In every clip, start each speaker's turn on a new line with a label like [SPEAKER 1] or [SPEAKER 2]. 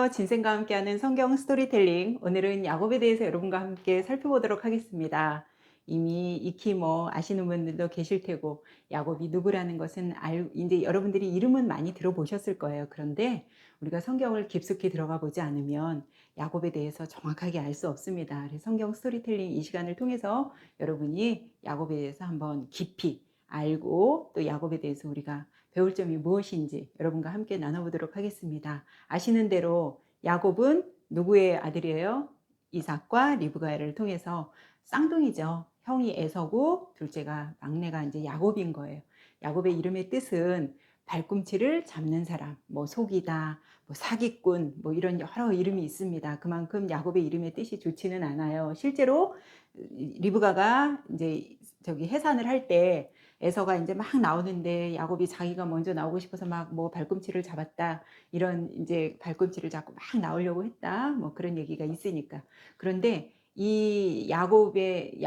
[SPEAKER 1] 안녕하세요. 진쌤과 함께하는 성경 스토리텔링. 오늘은 야곱에 대해서 여러분과 함께 살펴보도록 하겠습니다. 이미 익히 아시는 분들도 계실 테고, 야곱이 누구라는 것은 이제 여러분들이 이름은 많이 들어보셨을 거예요. 그런데 우리가 성경을 깊숙이 들어가 보지 않으면 야곱에 대해서 정확하게 알 수 없습니다. 그래서 성경 스토리텔링 이 시간을 통해서 여러분이 야곱에 대해서 한번 깊이 알고, 또 야곱에 대해서 우리가 배울 점이 무엇인지 여러분과 함께 나눠보도록 하겠습니다. 아시는 대로 야곱은 누구의 아들이에요? 이삭과 리브가를 통해서 쌍둥이죠. 형이 에서고 둘째가 막내가 이제 야곱인 거예요. 야곱의 이름의 뜻은 발꿈치를 잡는 사람, 속이다, 사기꾼, 이런 여러 이름이 있습니다. 그만큼 야곱의 이름의 뜻이 좋지는 않아요. 실제로 리브가가 이제 해산을 할 때 에서가 이제 막 나오는데 야곱이 자기가 먼저 나오고 싶어서 막 발꿈치를 잡았다, 이런 이제 발꿈치를 잡고 막 나오려고 했다, 그런 얘기가 있으니까. 그런데 이 야곱이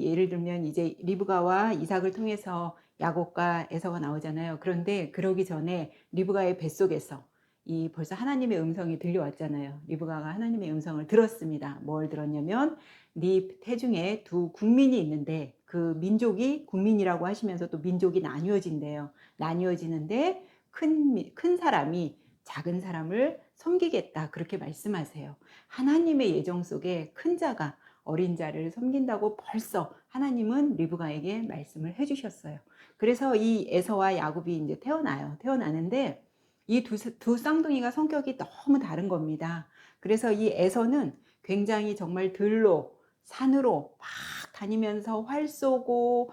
[SPEAKER 1] 예를 들면 이제 리브가와 이삭을 통해서 야곱과 에서가 나오잖아요. 그런데 그러기 전에 리브가의 뱃속에서 벌써 하나님의 음성이 들려왔잖아요. 리브가가 하나님의 음성을 들었습니다. 뭘 들었냐면, 네 태중에 두 국민이 있는데 그 민족이 국민이라고 하시면서 또 민족이 나뉘어진대요. 나뉘어지는데 큰 사람이 작은 사람을 섬기겠다, 그렇게 말씀하세요. 하나님의 예정 속에 큰 자가 어린 자를 섬긴다고 벌써 하나님은 리브가에게 말씀을 해주셨어요. 그래서 이 에서와 야곱이 이제 태어나는데 이 두 쌍둥이가 성격이 너무 다른 겁니다. 그래서 이 에서는 굉장히 정말 산으로 막 다니면서 활 쏘고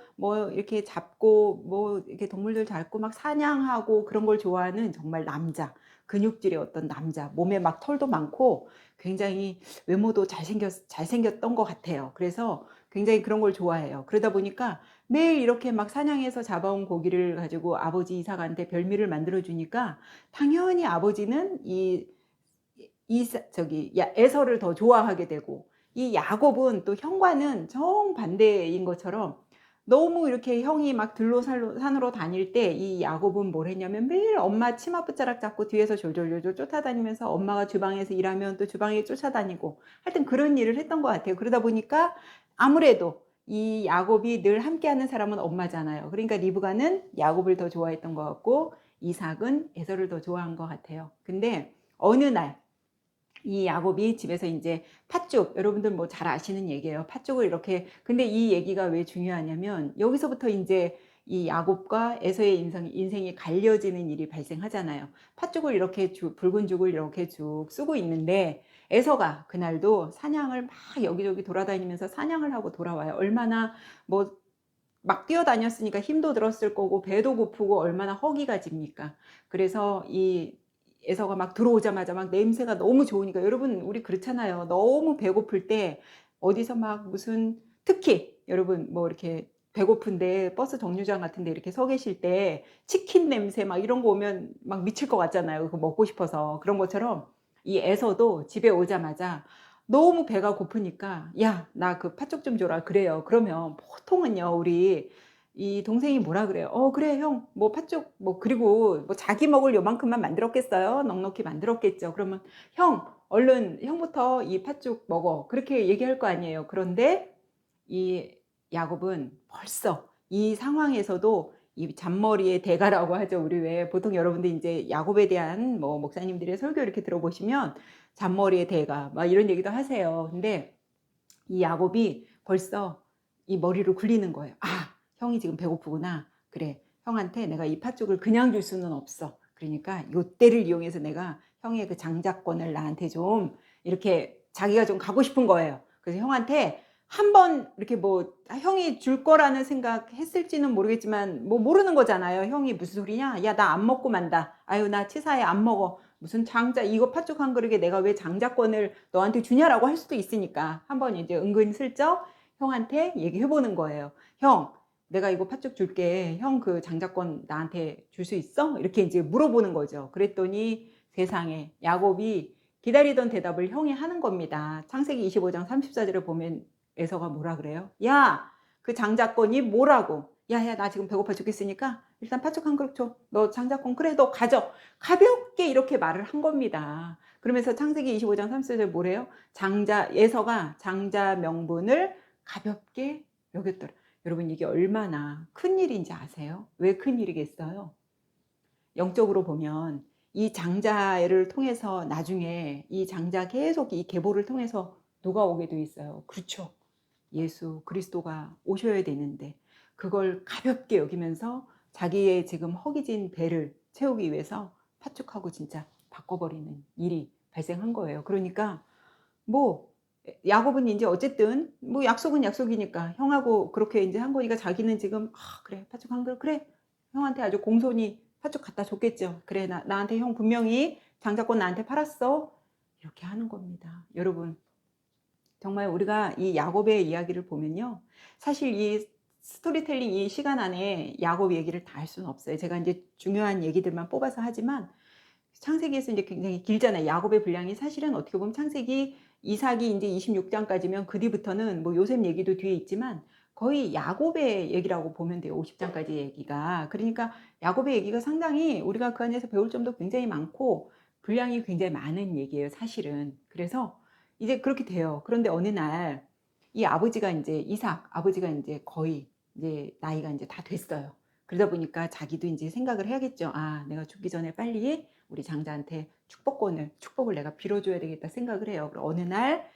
[SPEAKER 1] 이렇게 잡고 이렇게 동물들 잡고 막 사냥하고 그런 걸 좋아하는 정말 남자, 근육질의 어떤 남자, 몸에 막 털도 많고 굉장히 외모도 잘생겼던 것 같아요. 그래서 굉장히 그런 걸 좋아해요. 그러다 보니까 매일 이렇게 막 사냥해서 잡아온 고기를 가지고 아버지 이삭한테 별미를 만들어 주니까 당연히 아버지는 에서를 더 좋아하게 되고, 이 야곱은 또 형과는 정반대인 것처럼 너무 이렇게 형이 막 산으로 다닐 때 이 야곱은 뭘 했냐면 매일 엄마 치마 붙자락 잡고 뒤에서 졸졸졸 쫓아다니면서, 엄마가 주방에서 일하면 또 주방에 쫓아다니고, 하여튼 그런 일을 했던 것 같아요. 그러다 보니까 아무래도 이 야곱이 늘 함께하는 사람은 엄마잖아요. 그러니까 리브가는 야곱을 더 좋아했던 것 같고 이삭은 에서를 더 좋아한 것 같아요. 근데 어느 날 이 야곱이 집에서 이제 팥죽, 여러분들 잘 아시는 얘기예요. 팥죽을 이렇게, 근데 이 얘기가 왜 중요하냐면 여기서부터 이제 이 야곱과 에서의 인생이 갈려지는 일이 발생하잖아요. 팥죽을 이렇게 붉은 죽을 이렇게 쭉 쓰고 있는데 에서가 그날도 사냥을 막 여기저기 돌아다니면서 사냥을 하고 돌아와요. 얼마나 막 뛰어다녔으니까 힘도 들었을 거고 배도 고프고 얼마나 허기가 집니까. 그래서 이 에서가 막 들어오자마자 막 냄새가 너무 좋으니까, 여러분 우리 그렇잖아요. 너무 배고플 때 어디서 막 특히 여러분 이렇게 배고픈데 버스 정류장 같은데 이렇게 서 계실 때 치킨 냄새 막 이런 거 오면 막 미칠 것 같잖아요. 그거 먹고 싶어서. 그런 것처럼 이 에서도 집에 오자마자 너무 배가 고프니까 야, 나 그 팥죽 좀 줘라, 그래요. 그러면 보통은요, 우리 이 동생이 뭐라 그래요? 그래 형, 팥죽 그리고 자기 먹을 요만큼만 만들었겠어요? 넉넉히 만들었겠죠. 그러면 형, 얼른 형부터 이 팥죽 먹어, 그렇게 얘기할 거 아니에요. 그런데 이 야곱은 벌써 이 상황에서도 이 잔머리의 대가라고 하죠. 우리 왜 보통 여러분들 이제 야곱에 대한 목사님들의 설교 이렇게 들어보시면 잔머리의 대가 막 이런 얘기도 하세요. 근데 이 야곱이 벌써 이 머리를 굴리는 거예요. 아, 형이 지금 배고프구나. 그래, 형한테 내가 이 팥죽을 그냥 줄 수는 없어. 그러니까 요때를 이용해서 내가 형의 그 장자권을 나한테 좀 이렇게, 자기가 좀 가고 싶은 거예요. 그래서 형한테 한번 이렇게 형이 줄 거라는 생각 했을지는 모르겠지만 모르는 거잖아요. 형이 무슨 소리냐? 야, 나 안 먹고 만다. 아유, 나 치사해, 안 먹어. 무슨 이거 팥죽 한 그릇에 내가 왜 장자권을 너한테 주냐라고 할 수도 있으니까 한번 이제 은근슬쩍 형한테 얘기해 보는 거예요. 형, 내가 이거 팥죽 줄게. 형 그 장자권 나한테 줄 수 있어? 이렇게 이제 물어보는 거죠. 그랬더니 세상에 야곱이 기다리던 대답을 형이 하는 겁니다. 창세기 25장 34절을 보면 에서가 뭐라 그래요? 야, 그 장자권이 뭐라고? 야야, 나 지금 배고파 죽겠으니까 일단 팥죽 한 그릇 줘. 너 장자권, 그래 너 가져. 가볍게 이렇게 말을 한 겁니다. 그러면서 창세기 25장 3절 뭐래요? 에서가 장자 명분을 가볍게 여겼더라. 여러분 이게 얼마나 큰 일인지 아세요? 왜 큰 일이겠어요? 영적으로 보면 이 장자를 통해서 나중에 이 장자 계속 이 계보를 통해서 누가 오게 돼 있어요? 그렇죠. 예수 그리스도가 오셔야 되는데 그걸 가볍게 여기면서 자기의 지금 허기진 배를 채우기 위해서 파축하고 진짜 바꿔버리는 일이 발생한 거예요. 그러니까 뭐 야곱은 이제 어쨌든 뭐 약속은 약속이니까 형하고 그렇게 이제 한 거니까 자기는 지금 그래 파축한 거 그래 형한테 아주 공손히 파축 갖다 줬겠죠. 그래 나한테 형 분명히 장자권 나한테 팔았어 이렇게 하는 겁니다. 여러분 정말 우리가 이 야곱의 이야기를 보면요. 사실 이 스토리텔링 이 시간 안에 야곱 얘기를 다 할 수는 없어요. 제가 이제 중요한 얘기들만 뽑아서 하지만 창세기에서 이제 굉장히 길잖아요. 야곱의 분량이 사실은 어떻게 보면 창세기 이삭이 이제 26장까지면 그 뒤부터는 뭐 요셉 얘기도 뒤에 있지만 거의 야곱의 얘기라고 보면 돼요. 50장까지 얘기가. 그러니까 야곱의 얘기가 상당히 우리가 그 안에서 배울 점도 굉장히 많고 분량이 굉장히 많은 얘기예요. 사실은. 그래서 이제 그렇게 돼요. 그런데 어느 날 이 아버지가 이제 이삭 아버지가 이제 거의 이제 나이가 이제 다 됐어요. 그러다 보니까 자기도 이제 생각을 해야겠죠. 아, 내가 죽기 전에 빨리 우리 장자한테 축복을 내가 빌어줘야 되겠다 생각을 해요. 그리고 어느 날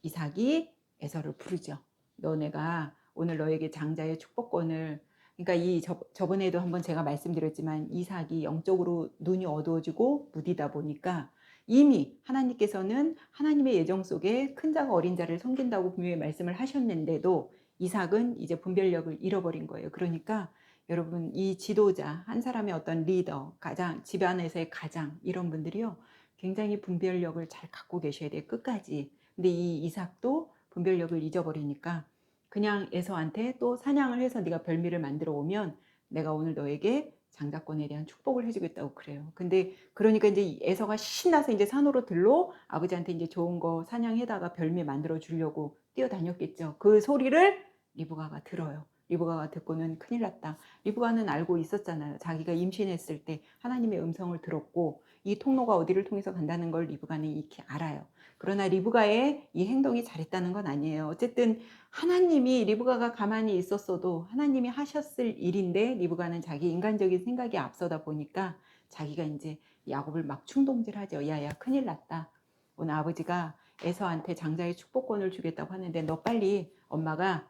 [SPEAKER 1] 이삭이 에서를 부르죠. 너네가 오늘 너에게 장자의 축복권을 그러니까 저번에도 한번 제가 말씀드렸지만 이삭이 영적으로 눈이 어두워지고 무디다 보니까 이미 하나님께서는 하나님의 예정 속에 큰 자가 어린 자를 섬긴다고 분명히 말씀을 하셨는데도 이삭은 이제 분별력을 잃어버린 거예요. 그러니까 여러분 이 지도자 한 사람의 어떤 리더 가장 집안에서의 가장 이런 분들이요 굉장히 분별력을 잘 갖고 계셔야 돼요. 끝까지. 근데 이 이삭도 분별력을 잊어버리니까 그냥 에서한테 또 사냥을 해서 네가 별미를 만들어 오면 내가 오늘 너에게 장자권에 대한 축복을 해주겠다고 그래요. 근데 그러니까 이제 에서가 신나서 이제 산으로 들러 아버지한테 이제 좋은 거 사냥해다가 별미 만들어 주려고 뛰어다녔겠죠. 그 소리를 리브가가 들어요. 리브가가 듣고는 큰일 났다. 리브가는 알고 있었잖아요. 자기가 임신했을 때 하나님의 음성을 들었고 이 통로가 어디를 통해서 간다는 걸 리브가는 익히 알아요. 그러나 리브가의 이 행동이 잘했다는 건 아니에요. 어쨌든 하나님이 리브가가 가만히 있었어도 하나님이 하셨을 일인데 리브가는 자기 인간적인 생각이 앞서다 보니까 자기가 이제 야곱을 막 충동질하죠. 야야 큰일 났다. 오늘 아버지가 에서한테 장자의 축복권을 주겠다고 하는데 너 빨리 엄마가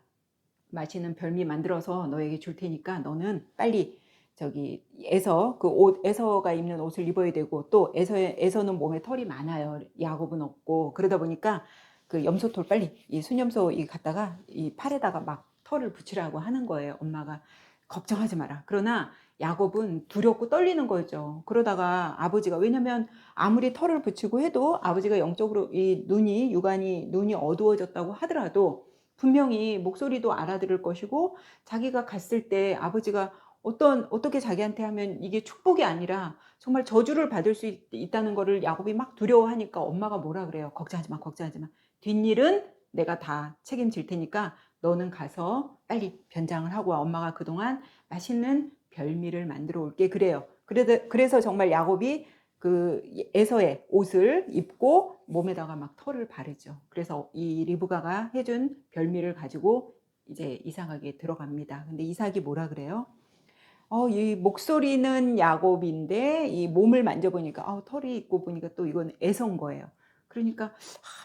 [SPEAKER 1] 맛있는 별미 만들어서 너에게 줄 테니까 너는 빨리 저기 에서가 입는 옷을 입어야 되고 또 에서는 몸에 털이 많아요. 야곱은 없고 그러다 보니까 그 염소털 빨리 이 순염소 갖다가 이 팔에다가 막 털을 붙이라고 하는 거예요. 엄마가 걱정하지 마라. 그러나 야곱은 두렵고 떨리는 거죠. 그러다가 아버지가 왜냐면 아무리 털을 붙이고 해도 아버지가 영적으로 이 눈이 어두워졌다고 하더라도 분명히 목소리도 알아들을 것이고 자기가 갔을 때 아버지가 어떻게 자기한테 하면 이게 축복이 아니라 정말 저주를 받을 수 있다는 거를 야곱이 막 두려워하니까 엄마가 뭐라 그래요? 걱정하지 마, 걱정하지 마. 뒷일은 내가 다 책임질 테니까 너는 가서 빨리 변장을 하고 와. 엄마가 그동안 맛있는 별미를 만들어 올게. 그래요. 그래서 정말 야곱이 그 에서의 옷을 입고 몸에다가 막 털을 바르죠. 그래서 이 리브가가 해준 별미를 가지고 이제 이삭에게 들어갑니다. 근데 이삭이 뭐라 그래요? 이 목소리는 야곱인데 이 몸을 만져보니까 털이 있고 보니까 또 이건 에서인 거예요. 그러니까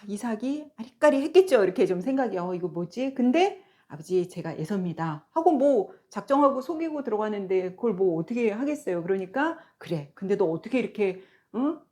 [SPEAKER 1] 이삭이 아리까리 했겠죠. 이렇게 좀 생각이 이거 뭐지? 근데 아버지 제가 에서입니다 하고 뭐 작정하고 속이고 들어가는데 그걸 뭐 어떻게 하겠어요. 그러니까 그래 근데 너 어떻게 이렇게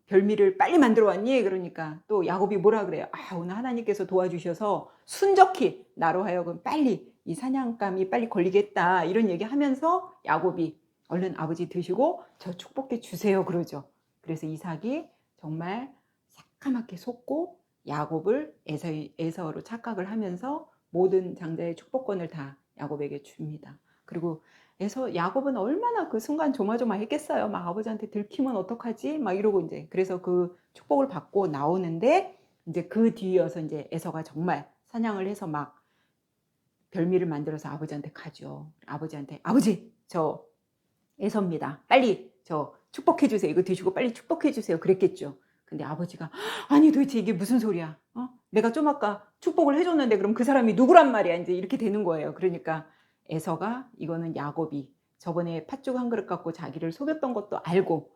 [SPEAKER 1] 별미를 빨리 만들어 왔니? 그러니까 또 야곱이 뭐라 그래요? 오늘 하나님께서 도와주셔서 순적히 나로 하여금 빨리 이 사냥감이 빨리 걸리겠다 이런 얘기하면서 야곱이 얼른 아버지 드시고 저 축복해 주세요 그러죠. 그래서 이삭이 정말 새까맣게 속고 야곱을 에서로 착각을 하면서 모든 장자의 축복권을 다 야곱에게 줍니다. 그리고 야곱은 얼마나 그 순간 조마조마했겠어요. 막 아버지한테 들키면 어떡하지? 막 이러고 이제 그래서 그 축복을 받고 나오는데 이제 그 뒤이어서 이제 에서가 정말 사냥을 해서 막 별미를 만들어서 아버지한테 가죠. 아버지한테 아버지 저 에서입니다. 빨리 저 축복해 주세요. 이거 드시고 빨리 축복해 주세요. 그랬겠죠. 근데 아버지가 아니 도대체 이게 무슨 소리야? 내가 좀 아까 축복을 해줬는데 그럼 그 사람이 누구란 말이야? 이제 이렇게 되는 거예요. 그러니까 에서가 이거는 야곱이 저번에 팥죽 한 그릇 갖고 자기를 속였던 것도 알고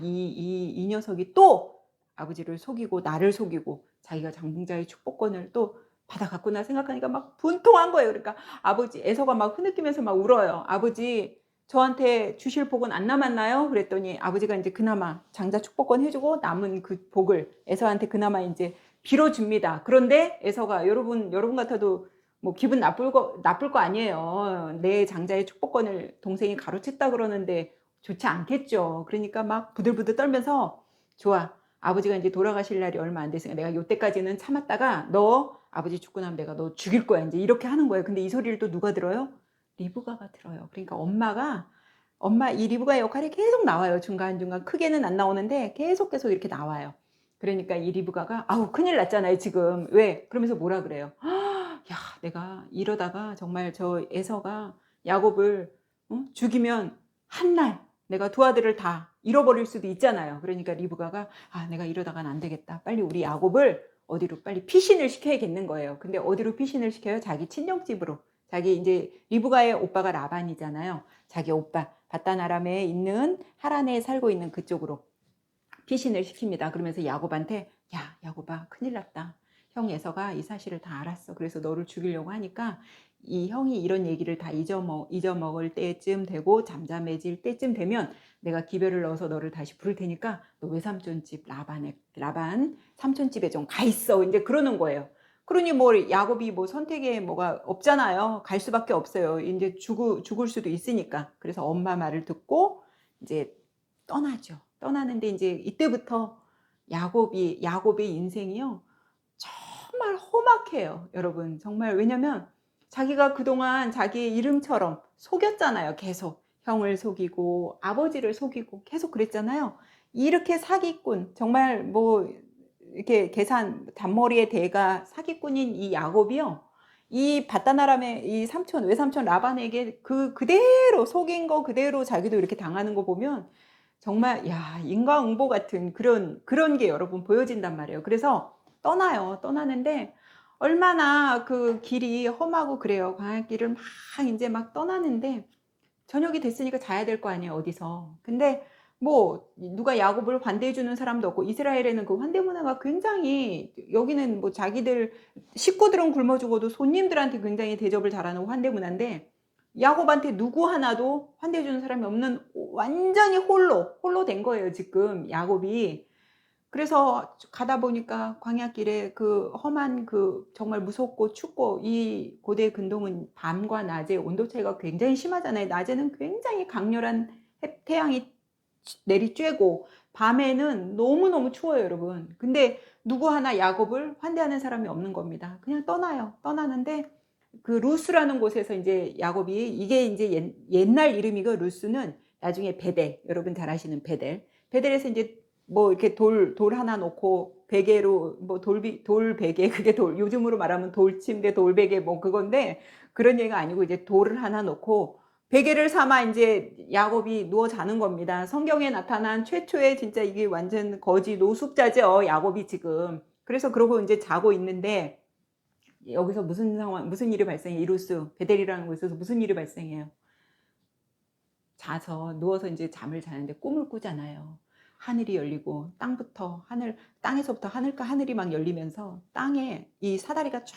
[SPEAKER 1] 이 녀석이 또 아버지를 속이고 나를 속이고 자기가 장봉자의 축복권을 또 받아갔구나 생각하니까 막 분통한 거예요. 그러니까 아버지 에서가 막 흐느끼면서 막 울어요. 아버지 저한테 주실 복은 안 남았나요? 그랬더니 아버지가 이제 그나마 장자 축복권 해주고 남은 그 복을 에서한테 그나마 이제 빌어줍니다. 그런데 에서가 여러분 같아도 뭐 기분 나쁠 거 아니에요. 내 장자의 축복권을 동생이 가로챘다 그러는데 좋지 않겠죠. 그러니까 막 부들부들 떨면서 좋아. 아버지가 이제 돌아가실 날이 얼마 안 됐으니까 내가 요때까지는 참았다가 너 아버지 죽고 나면 내가 너 죽일 거야. 이제 이렇게 하는 거예요. 근데 이 소리를 또 누가 들어요? 리브가가 들어요. 그러니까 엄마 이 리브가의 역할이 계속 나와요. 중간중간 크게는 안 나오는데 계속 이렇게 나와요. 그러니까 이 리브가가 아우 큰일 났잖아요 지금. 왜? 그러면서 뭐라 그래요? 야 내가 이러다가 정말 저 에서가 야곱을 죽이면 한날 내가 두 아들을 다 잃어버릴 수도 있잖아요. 그러니까 리브가가 내가 이러다가는 안 되겠다. 빨리 우리 야곱을 어디로 빨리 피신을 시켜야겠는 거예요. 근데 어디로 피신을 시켜요? 자기 친정집으로. 자기 이제 리브가의 오빠가 라반이잖아요. 자기 오빠 바단 아람에 있는 하란에 살고 있는 그쪽으로 피신을 시킵니다. 그러면서 야곱한테 야 야곱아 큰일 났다. 형 에서가 이 사실을 다 알았어. 그래서 너를 죽이려고 하니까 이 형이 이런 얘기를 다 잊어먹을 때쯤 되고 잠잠해질 때쯤 되면 내가 기별을 넣어서 너를 다시 부를 테니까 너 외삼촌 집 라반 삼촌 집에 좀 가 있어. 이제 그러는 거예요. 그러니 뭐 야곱이 뭐 선택에 뭐가 없잖아요. 갈 수밖에 없어요. 이제 죽을 수도 있으니까. 그래서 엄마 말을 듣고 이제 떠나죠. 떠나는데 이제 이때부터 야곱의 인생이요. 정말 험악해요. 여러분. 정말 왜냐면 자기가 그동안 자기의 이름처럼 속였잖아요. 계속. 형을 속이고 아버지를 속이고 계속 그랬잖아요. 이렇게 사기꾼 정말 뭐 이렇게 잔머리의 대가 사기꾼인 이 야곱이요. 이 바단 아람의 이 외삼촌 라반에게 그대로 속인 거 그대로 자기도 이렇게 당하는 거 보면 정말 인과응보 같은 그런 게 여러분 보여진단 말이에요. 그래서 떠나는데 얼마나 그 길이 험하고 그래요. 광야길을 이제 막 떠나는데 저녁이 됐으니까 자야 될 거 아니에요. 어디서. 근데 뭐 누가 야곱을 환대해 주는 사람도 없고 이스라엘에는 그 환대 문화가 굉장히 여기는 뭐 자기들 식구들은 굶어 죽어도 손님들한테 굉장히 대접을 잘하는 환대 문화인데 야곱한테 누구 하나도 환대해 주는 사람이 없는 완전히 홀로 된 거예요. 지금 야곱이. 그래서 가다 보니까 광야길에 그 험한 정말 무섭고 춥고 이 고대 근동은 밤과 낮의 온도 차이가 굉장히 심하잖아요. 낮에는 굉장히 강렬한 태양이 내리쬐고 밤에는 너무너무 추워요, 여러분. 근데 누구 하나 야곱을 환대하는 사람이 없는 겁니다. 그냥 떠나요. 떠나는데 그 루스라는 곳에서 이제 야곱이 이게 이제 옛날 이름이고 루스는 나중에 베델, 여러분 잘 아시는 베델에서 이제 뭐 이렇게 돌 하나 놓고 베개로 뭐 돌 베개 그게 요즘으로 말하면 돌침대 돌베개 뭐 그건데 그런 얘기가 아니고 이제 돌을 하나 놓고 베개를 삼아 이제 야곱이 누워 자는 겁니다. 성경에 나타난 최초의 진짜 이게 완전 거지 노숙자죠. 야곱이 지금. 그래서 그러고 이제 자고 있는데 여기서 무슨 일이 발생해요? 이루스 베델이라는 곳에서 무슨 일이 발생해요? 누워서 이제 잠을 자는데 꿈을 꾸잖아요. 하늘이 열리고 땅에서부터 하늘이 막 열리면서 땅에 이 사다리가 쫙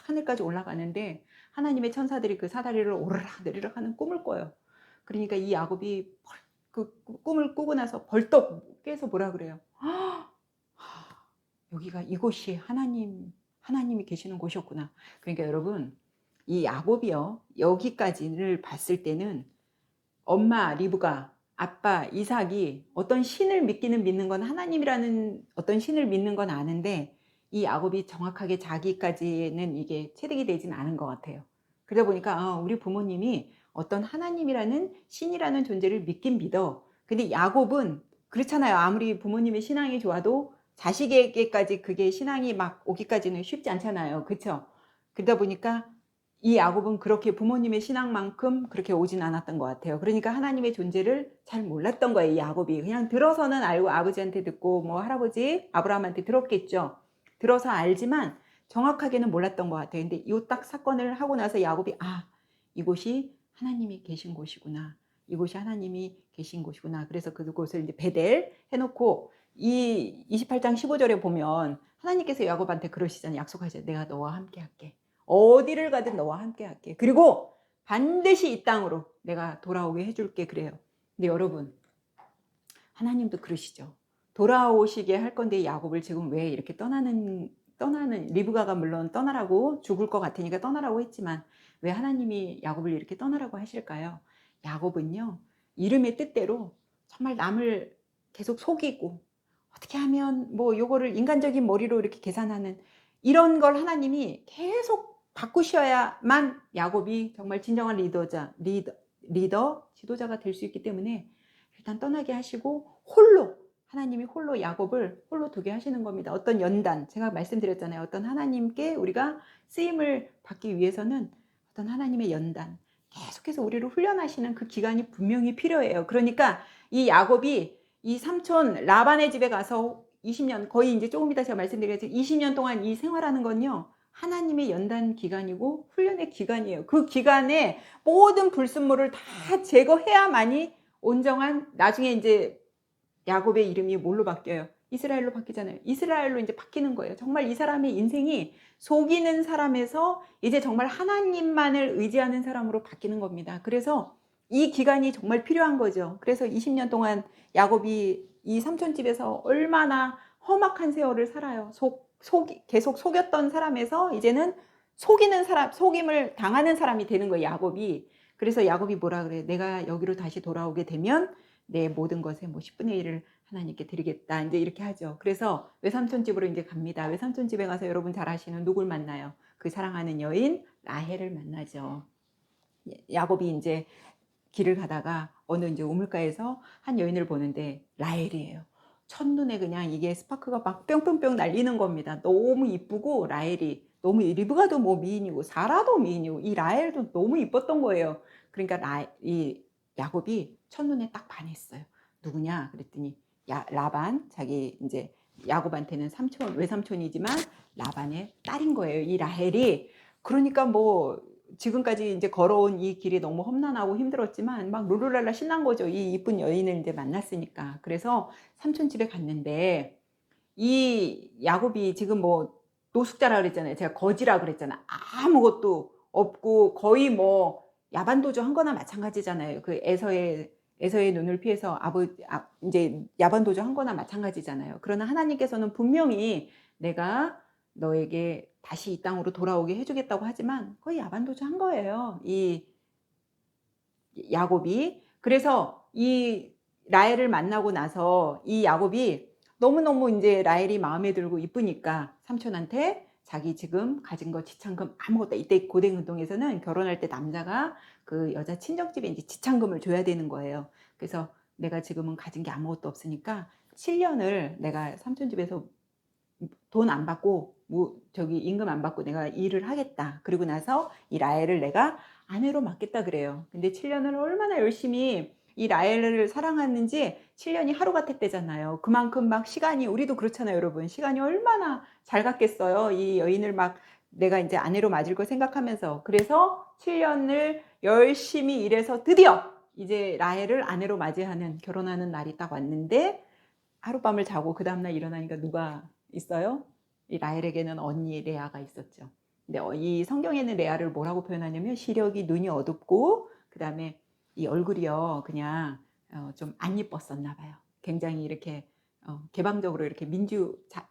[SPEAKER 1] 하늘까지 올라가는데 하나님의 천사들이 그 사다리를 오르락 내리락 하는 꿈을 꿔요. 그러니까 이 야곱이 그 꿈을 꾸고 나서 벌떡 깨서 뭐라 그래요? 여기가 이곳이 하나님이 계시는 곳이었구나. 그러니까 여러분 이 야곱이요 여기까지를 봤을 때는 엄마 리브가 아빠 이삭이 어떤 신을 믿는 건 하나님이라는 어떤 신을 믿는 건 아는데 이 야곱이 정확하게 자기까지는 이게 체득이 되진 않은 것 같아요. 그러다 보니까 우리 부모님이 어떤 하나님이라는 신이라는 존재를 믿긴 믿어. 근데 야곱은 그렇잖아요. 아무리 부모님의 신앙이 좋아도 자식에게까지 그게 신앙이 막 오기까지는 쉽지 않잖아요. 그렇죠? 그러다 보니까 이 야곱은 그렇게 부모님의 신앙만큼 그렇게 오진 않았던 것 같아요. 그러니까 하나님의 존재를 잘 몰랐던 거예요. 이 야곱이 그냥 들어서는 알고 아버지한테 듣고 뭐 할아버지 아브라함한테 들었겠죠. 들어서 알지만 정확하게는 몰랐던 것 같아요. 근데 이 딱 사건을 하고 나서 야곱이 이곳이 하나님이 계신 곳이구나. 이곳이 하나님이 계신 곳이구나. 그래서 그곳을 이제 베델 해놓고 이 28장 15절에 보면 하나님께서 야곱한테 그러시잖아요. 약속하시죠. 내가 너와 함께 할게. 어디를 가든 너와 함께 할게. 그리고 반드시 이 땅으로 내가 돌아오게 해줄게. 그래요. 근데 여러분, 하나님도 그러시죠. 돌아오시게 할 건데 야곱을 지금 왜 이렇게 떠나는 리브가가 물론 떠나라고 죽을 것 같으니까 떠나라고 했지만 왜 하나님이 야곱을 이렇게 떠나라고 하실까요? 야곱은요, 이름의 뜻대로 정말 남을 계속 속이고 어떻게 하면 뭐 요거를 인간적인 머리로 이렇게 계산하는 이런 걸 하나님이 계속 바꾸셔야만 야곱이 정말 진정한 리더, 지도자가 될 수 있기 때문에 일단 떠나게 하시고 하나님이 홀로 야곱을 홀로 두게 하시는 겁니다. 어떤 연단, 제가 말씀드렸잖아요. 어떤 하나님께 우리가 쓰임을 받기 위해서는 어떤 하나님의 연단, 계속해서 우리를 훈련하시는 그 기간이 분명히 필요해요. 그러니까 이 야곱이 이 삼촌 라반의 집에 가서 20년, 거의 이제 조금 이따 제가 말씀드리겠지만 20년 동안 이 생활하는 건요, 하나님의 연단 기간이고 훈련의 기간이에요. 그 기간에 모든 불순물을 다 제거해야만이 온전한, 나중에 이제 야곱의 이름이 뭘로 바뀌어요? 이스라엘로 바뀌잖아요. 이스라엘로 이제 바뀌는 거예요. 정말 이 사람의 인생이 속이는 사람에서 이제 정말 하나님만을 의지하는 사람으로 바뀌는 겁니다. 그래서 이 기간이 정말 필요한 거죠. 그래서 20년 동안 야곱이 이 삼촌집에서 얼마나 험악한 세월을 살아요. 계속 속였던 사람에서 이제는 속이는 사람, 속임을 당하는 사람이 되는 거예요, 야곱이. 그래서 야곱이 뭐라 그래? 내가 여기로 다시 돌아오게 되면 내 모든 것에 뭐 10분의 1을 하나님께 드리겠다. 이제 이렇게 하죠. 그래서 외삼촌 집으로 이제 갑니다. 외삼촌 집에 가서 여러분 잘 아시는 누굴 만나요? 그 사랑하는 여인 라헬을 만나죠. 야곱이 이제 길을 가다가 어느 이제 우물가에서 한 여인을 보는데 라헬이에요. 첫눈에 그냥 이게 스파크가 막 뿅뿅뿅 날리는 겁니다. 너무 이쁘고 라헬이 너무, 리브가도 뭐 미인이고 사라도 미인이고 이 라헬도 너무 이뻤던 거예요. 그러니까 이 야곱이 첫눈에 딱 반했어요. 누구냐 그랬더니 라반, 자기 이제 야곱한테는 외삼촌이지만 라반의 딸인 거예요. 이 라헬이. 그러니까 뭐 지금까지 이제 걸어온 이 길이 너무 험난하고 힘들었지만 막 룰루랄라 신난 거죠. 이 이쁜 여인을 이제 만났으니까. 그래서 삼촌 집에 갔는데 이 야곱이 지금 뭐 노숙자라 그랬잖아요. 제가 거지라 그랬잖아. 아무것도 없고 거의 뭐 야반도주 한 거나 마찬가지잖아요. 그 에서의 눈을 피해서 이제 야반도주 한 거나 마찬가지잖아요. 그러나 하나님께서는 분명히 내가 너에게 다시 이 땅으로 돌아오게 해주겠다고 하지만 거의 야반도주 한 거예요. 이 야곱이. 그래서 이 라헬을 만나고 나서 이 야곱이 너무너무 이제 라헬이 마음에 들고 이쁘니까 삼촌한테 자기 지금 가진 거 지참금 아무것도, 이때 고대운동에서는 결혼할 때 남자가 그 여자 친정집에 이제 지참금을 줘야 되는 거예요. 그래서 내가 지금은 가진 게 아무것도 없으니까 7년을 내가 삼촌 집에서 돈 안 받고 임금 안 받고 내가 일을 하겠다. 그리고 나서 이 라헬을 내가 아내로 맡겠다 그래요. 근데 7년을 얼마나 열심히 이 라헬을 사랑하는지 7년이 하루 같았대잖아요. 그만큼 막 시간이, 우리도 그렇잖아요, 여러분. 시간이 얼마나 잘 갔겠어요. 이 여인을 막 내가 이제 아내로 맞을 거 생각하면서. 그래서 7년을 열심히 일해서 드디어 이제 라헬을 아내로 맞이하는, 결혼하는 날이 딱 왔는데 하룻밤을 자고 그 다음날 일어나니까 누가 있어요? 이 라헬에게는 언니 레아가 있었죠. 근데 이 성경에는 레아를 뭐라고 표현하냐면 시력이, 눈이 어둡고 그 다음에 이 얼굴이요 그냥 좀 안 예뻤었나 봐요. 굉장히 이렇게 개방적으로 이렇게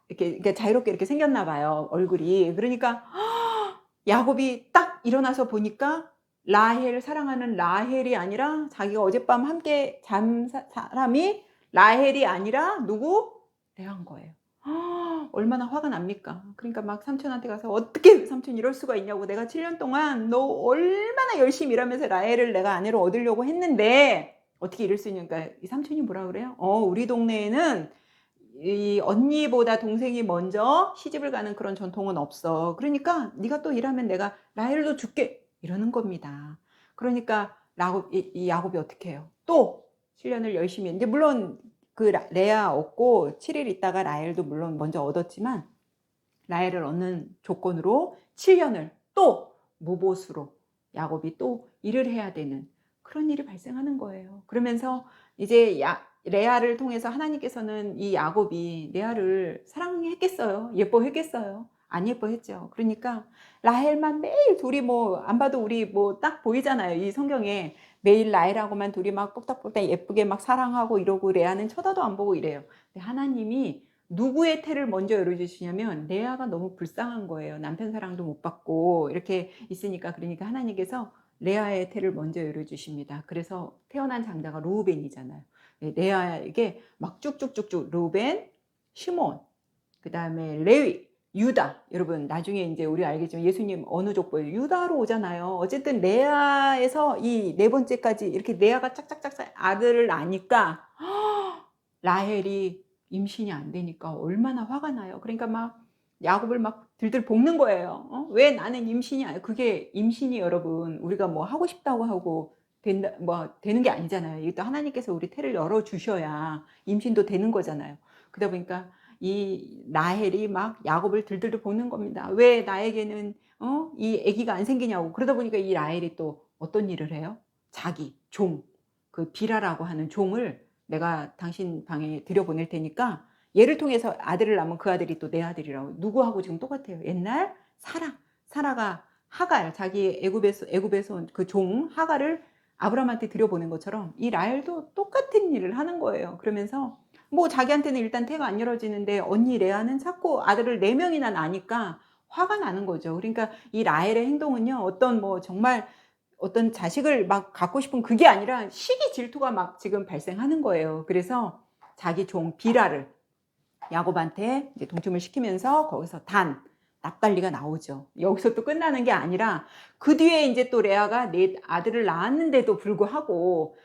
[SPEAKER 1] 이렇게 자유롭게 이렇게 생겼나 봐요, 얼굴이. 그러니까 야곱이 딱 일어나서 보니까 사랑하는 라헬이 아니라 자기가 어젯밤 함께 잔 사람이 라헬이 아니라 누구? 레아인 거예요. 얼마나 화가 납니까? 그러니까 막 삼촌한테 가서 어떻게 삼촌 이럴 수가 있냐고, 내가 7년 동안 너 얼마나 열심히 일하면서 라헬을 내가 아내로 얻으려고 했는데 어떻게 이럴 수 있냐니까 이 삼촌이 뭐라 그래요? 우리 동네에는 이 언니보다 동생이 먼저 시집을 가는 그런 전통은 없어. 그러니까 네가 또 일하면 내가 라헬도 줄게. 이러는 겁니다. 그러니까 이 야곱이 어떻게 해요? 또 7년을 열심히 했는데, 물론 그 레아 얻고 7일 있다가 라헬도 물론 먼저 얻었지만, 라헬을 얻는 조건으로 7년을 또 무보수로 야곱이 또 일을 해야 되는 그런 일이 발생하는 거예요. 그러면서 이제 레아를 통해서 하나님께서는 이 야곱이 레아를 사랑했겠어요? 예뻐했겠어요? 안 예뻐했죠. 그러니까 라헬만 매일 둘이 뭐 안 봐도 우리 뭐 딱 보이잖아요. 이 성경에 매일 라헬하고만 둘이 막 뽁닥뽁닥 예쁘게 막 사랑하고 이러고 레아는 쳐다도 안 보고 이래요. 근데 하나님이 누구의 태를 먼저 열어주시냐면 레아가 너무 불쌍한 거예요. 남편 사랑도 못 받고 이렇게 있으니까. 그러니까 하나님께서 레아의 태를 먼저 열어주십니다. 그래서 태어난 장자가 루벤이잖아요. 레아에게 막 쭉쭉쭉쭉 루벤, 시몬, 그 다음에 레위, 유다. 여러분 나중에 이제 우리 알겠지만 예수님 어느 족보예요? 유다로 오잖아요. 어쨌든 레아에서 이 네 번째까지 이렇게 레아가 짝짝짝짝 아들을 낳으니까 라헬이 임신이 안 되니까 얼마나 화가 나요. 그러니까 막 야곱을 막 들들 볶는 거예요. 왜 나는 임신이 아니야? 그게 임신이 여러분 우리가 뭐 하고 싶다고 하고 된다 뭐 되는 게 아니잖아요. 이것도 하나님께서 우리 태를 열어 주셔야 임신도 되는 거잖아요. 그러다 보니까 이 라헬이 막 야곱을 들들들 볶는 겁니다. 왜 나에게는 이 아기가 안 생기냐고. 그러다 보니까 이 라헬이 또 어떤 일을 해요? 자기 종, 그 비라라고 하는 종을 내가 당신 방에 들여보낼 테니까 얘를 통해서 아들을 낳으면 그 아들이 또 내 아들이라고. 누구하고 지금 똑같아요. 옛날 사라가 하갈, 자기 애굽에서 온 그 종 하갈을 아브라함한테 들여보낸 것처럼 이 라헬도 똑같은 일을 하는 거예요. 그러면서 뭐 자기한테는 일단 태가 안 열어지는데 언니 레아는 자꾸 아들을 4명이나 낳으니까 화가 나는 거죠. 그러니까 이 라헬의 행동은요, 어떤 뭐 정말 어떤 자식을 막 갖고 싶은 그게 아니라 시기 질투가 막 지금 발생하는 거예요. 그래서 자기 종 비라를 야곱한테 이제 동침을 시키면서 거기서 납달리가 나오죠. 여기서 또 끝나는 게 아니라 그 뒤에 이제 또 레아가 네 아들을 낳았는데도 불구하고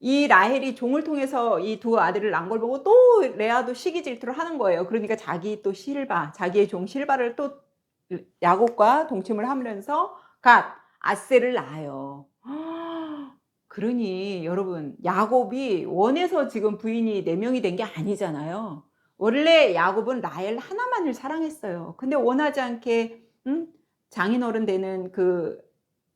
[SPEAKER 1] 이 라헬이 종을 통해서 이 두 아들을 낳은 걸 보고 또 레아도 시기 질투를 하는 거예요. 그러니까 자기의 종 실바를 또 야곱과 동침을 하면서 아셀을 낳아요. 그러니 여러분 야곱이 원해서 지금 부인이 4명이 된 게 아니잖아요. 원래 야곱은 라헬 하나만을 사랑했어요. 근데 원하지 않게 장인어른 되는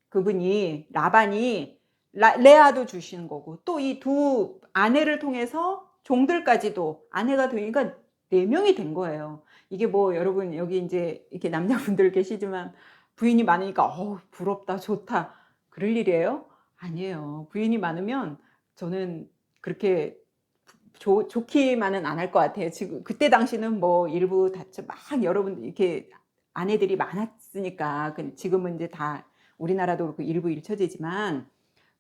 [SPEAKER 1] 그분이 라반이 레아도 주시는 거고 또 이 두 아내를 통해서 종들까지도 아내가 되니까 4명이 된 거예요. 이게 뭐 여러분 여기 이제 이렇게 남자분들 계시지만 부인이 많으니까 부럽다 좋다 그럴 일이에요? 아니에요. 부인이 많으면 저는 그렇게 좋기만은 안 할 것 같아요. 지금 그때 당시는 뭐 일부 다쳐 막 여러분 이렇게 아내들이 많았으니까 지금은 이제 다 우리나라도 그렇고 일부 일처제지만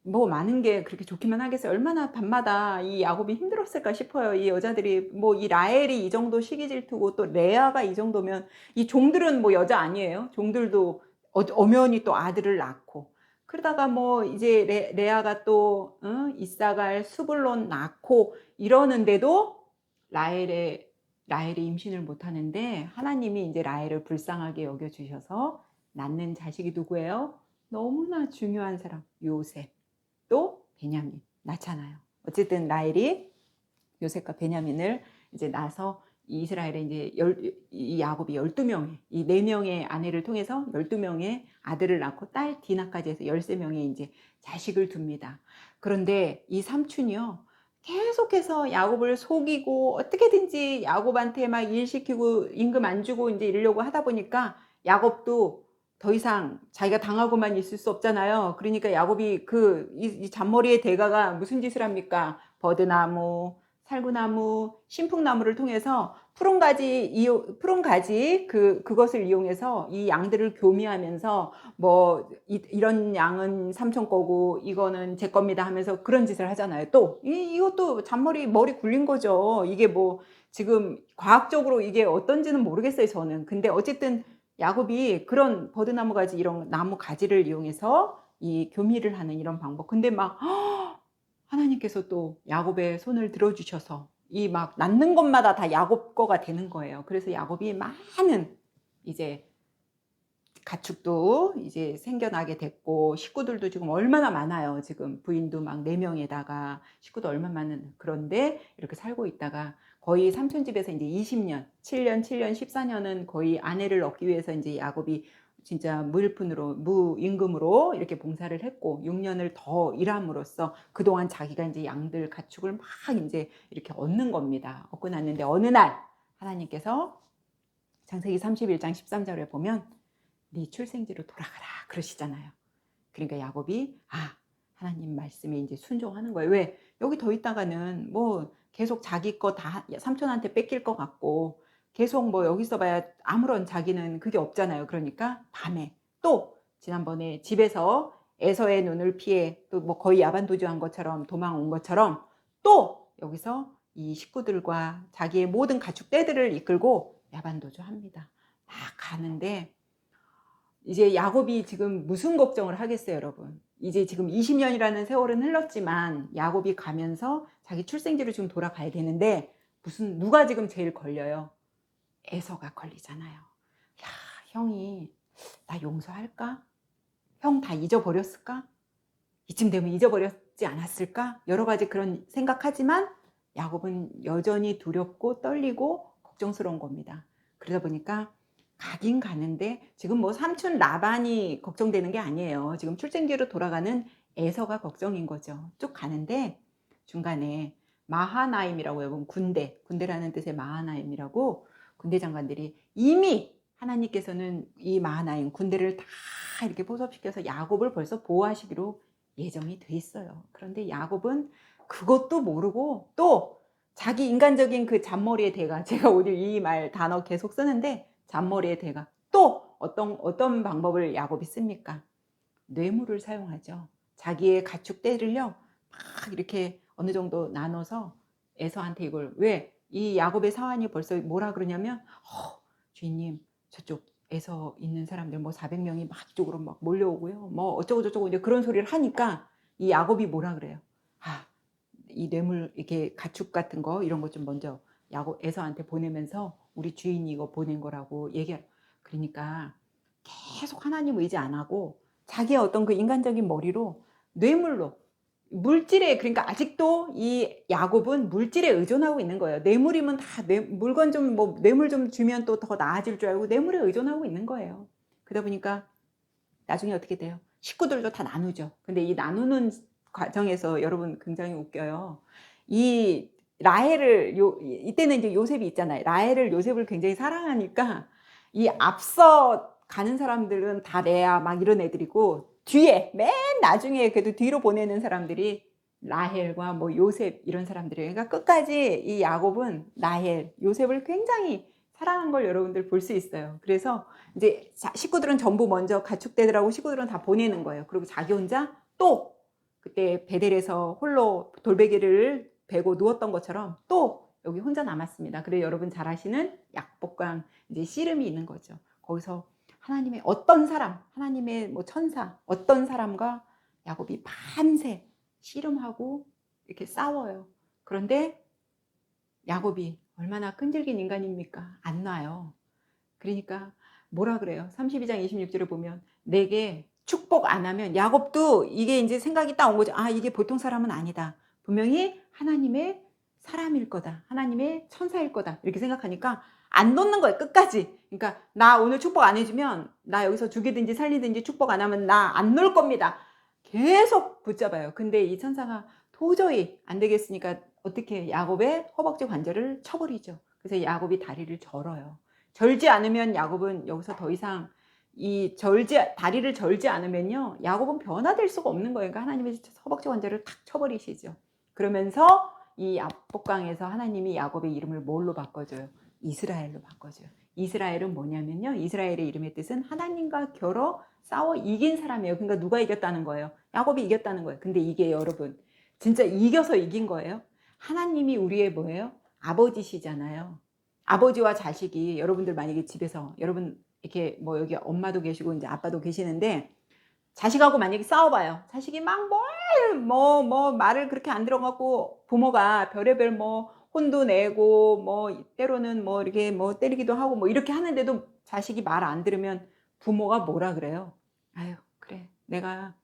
[SPEAKER 1] 뭐 많은 게 그렇게 좋기만 하겠어요. 얼마나 밤마다 이 야곱이 힘들었을까 싶어요. 이 여자들이 뭐 이 라헬이 이 정도 시기 질투고 또 레아가 이 정도면 이 종들은 뭐 여자 아니에요. 종들도 엄연히 또 아들을 낳고 그러다가 뭐 이제 레아가 또 이사갈 수블론 낳고 이러는데도 라헬이 임신을 못 하는데 하나님이 이제 라헬을 불쌍하게 여겨 주셔서 낳는 자식이 누구예요? 너무나 중요한 사람 요셉. 또 베냐민 낳잖아요. 어쨌든 라헬이 요셉과 베냐민을 이제 낳아서 이스라엘에 이제 이 야곱이 12명의 이 4명의 아내를 통해서 12명의 아들을 낳고 딸 디나까지 해서 13명의 이제 자식을 둡니다. 그런데 이 삼촌이요. 계속해서 야곱을 속이고 어떻게든지 야곱한테 막 일 시키고 임금 안 주고 이제 이러려고 하다 보니까 야곱도 더 이상 자기가 당하고만 있을 수 없잖아요. 그러니까 야곱이 이 잔머리의 대가가 무슨 짓을 합니까? 버드나무, 살구나무, 신풍나무를 통해서 푸른 가지 그것을 이용해서 이 양들을 교미하면서 뭐 이런 양은 삼촌 거고 이거는 제 겁니다 하면서 그런 짓을 하잖아요. 또 이것도 머리 굴린 거죠. 이게 뭐 지금 과학적으로 이게 어떤지는 모르겠어요, 저는. 근데 어쨌든 야곱이 그런 버드나무 가지 이런 나무 가지를 이용해서 이 교미를 하는 이런 방법. 근데 막 하나님께서 또 야곱의 손을 들어주셔서 이 막 낳는 것마다 다 야곱 거가 되는 거예요. 그래서 야곱이 많은 이제 가축도 이제 생겨나게 됐고 식구들도 지금 얼마나 많아요. 지금 부인도 막 4명에다가 식구도 얼마나 많은, 그런데 이렇게 살고 있다가 거의 삼촌집에서 이제 20년, 7년, 14년은 거의 아내를 얻기 위해서 이제 야곱이 진짜 무임금으로 이렇게 봉사를 했고 6년을 더 일함으로써 그동안 자기가 이제 양들 가축을 막 이제 이렇게 얻는 겁니다. 얻고 났는데 어느 날 하나님께서 창세기 31장 13절에 보면 네 출생지로 돌아가라 그러시잖아요. 그러니까 야곱이 하나님 말씀에 이제 순종하는 거예요. 왜? 여기 더 있다가는 뭐 계속 자기 거 다 삼촌한테 뺏길 것 같고 계속 뭐 여기 있어봐야 아무런 자기는 그게 없잖아요. 그러니까 밤에 또 지난번에 집에서 에서의 눈을 피해 또 뭐 거의 야반도주한 것처럼 도망온 것처럼 또 여기서 이 식구들과 자기의 모든 가축 떼들을 이끌고 야반도주합니다. 막 가는데 이제 야곱이 지금 무슨 걱정을 하겠어요, 여러분. 이제 지금 20년이라는 세월은 흘렀지만 야곱이 가면서 자기 출생지로 지금 돌아가야 되는데 누가 지금 제일 걸려요? 에서가 걸리잖아요. 야, 형이 나 용서할까? 형 다 잊어버렸을까? 이쯤 되면 잊어버렸지 않았을까? 여러 가지 그런 생각하지만 야곱은 여전히 두렵고 떨리고 걱정스러운 겁니다. 그러다 보니까 가긴 가는데 지금 뭐 삼촌 라반이 걱정되는 게 아니에요. 지금 출생지로 돌아가는 에서가 걱정인 거죠. 쭉 가는데 중간에 마하나임이라고 여러분 군대라는 뜻의 마하나임이라고 군대 장관들이 이미 하나님께서는 이 마하나임 군대를 다 이렇게 포섭시켜서 야곱을 벌써 보호하시기로 예정이 돼 있어요. 그런데 야곱은 그것도 모르고 또 자기 인간적인 그 잔머리의 대가, 제가 오늘 이 말 단어 계속 쓰는데 잔머리의 대가 또 어떤 방법을 야곱이 씁니까? 뇌물을 사용하죠. 자기의 가축 떼를요 막 이렇게 어느 정도 나눠서 에서한테 이걸, 왜? 이 야곱의 사환이 벌써 뭐라 그러냐면 주인님 저쪽 에서 있는 사람들 뭐 400명이 막 이쪽으로 막 몰려오고요 뭐 어쩌고 저쩌고 이제 그런 소리를 하니까 이 야곱이 뭐라 그래요? 이 뇌물 이렇게 가축 같은 거 이런 거 좀 먼저 야곱 에서한테 보내면서 우리 주인이 이거 보낸 거라고 얘기해요. 그러니까 계속 하나님 의지 안 하고 자기의 어떤 그 인간적인 머리로 뇌물로 물질에, 그러니까 아직도 이 야곱은 물질에 의존하고 있는 거예요. 뇌물이면 다 물건 좀 뭐 뇌물 좀 주면 또 더 나아질 줄 알고 뇌물에 의존하고 있는 거예요. 그러다 보니까 나중에 어떻게 돼요? 식구들도 다 나누죠. 근데 이 나누는 과정에서 여러분 굉장히 웃겨요. 이 라헬을 이때는 이제 요셉이 있잖아요. 라헬을 요셉을 굉장히 사랑하니까 이 앞서 가는 사람들은 다 레아 막 이런 애들이고 뒤에 맨 나중에 그래도 뒤로 보내는 사람들이 라헬과 뭐 요셉 이런 사람들이에요. 그러니까 끝까지 이 야곱은 라헬, 요셉을 굉장히 사랑한 걸 여러분들 볼 수 있어요. 그래서 이제 식구들은 전부 먼저 가축대들하고 식구들은 다 보내는 거예요. 그리고 자기 혼자 또 그때 베델에서 홀로 돌베개를 베고 누웠던 것처럼 또 여기 혼자 남았습니다. 그래서 여러분 잘 아시는 약복강 이제 씨름이 있는 거죠. 거기서 하나님의 어떤 사람, 하나님의 뭐 천사, 어떤 사람과 야곱이 밤새 씨름하고 이렇게 싸워요. 그런데 야곱이 얼마나 끈질긴 인간입니까? 안 놔요. 그러니까 뭐라 그래요? 32장 26절에 보면 내게 축복 안 하면, 야곱도 이게 이제 생각이 딱 온 거죠. 이게 보통 사람은 아니다. 분명히 하나님의 사람일 거다. 하나님의 천사일 거다. 이렇게 생각하니까 안 놓는 거예요. 끝까지. 그러니까 나 오늘 축복 안 해주면 나 여기서 죽이든지 살리든지 축복 안 하면 나 안 놓을 겁니다. 계속 붙잡아요. 근데 이 천사가 도저히 안 되겠으니까 어떻게 야곱의 허벅지 관절을 쳐버리죠. 그래서 야곱이 다리를 절어요. 절지 않으면 야곱은 여기서 더 이상 다리를 절지 않으면요 야곱은 변화될 수가 없는 거예요. 그러니까 하나님의 허벅지 관절을 탁 쳐버리시죠. 그러면서 이 압복강에서 하나님이 야곱의 이름을 뭘로 바꿔줘요? 이스라엘로 바꿔줘요. 이스라엘은 뭐냐면요, 이스라엘의 이름의 뜻은 하나님과 겨뤄 싸워 이긴 사람이에요. 그러니까 누가 이겼다는 거예요? 야곱이 이겼다는 거예요. 근데 이게 여러분 진짜 이겨서 이긴 거예요? 하나님이 우리의 뭐예요? 아버지시잖아요. 아버지와 자식이, 여러분들 만약에 집에서 여러분 이렇게 뭐 여기 엄마도 계시고 이제 아빠도 계시는데 자식하고 만약에 싸워봐요. 자식이 막 말을 그렇게 안 들어갖고 부모가 별의별 뭐 혼도 내고 뭐 때로는 뭐 이렇게 뭐 때리기도 하고 뭐 이렇게 하는데도 자식이 말 안 들으면 부모가 뭐라 그래요? 아유, 그래. 내가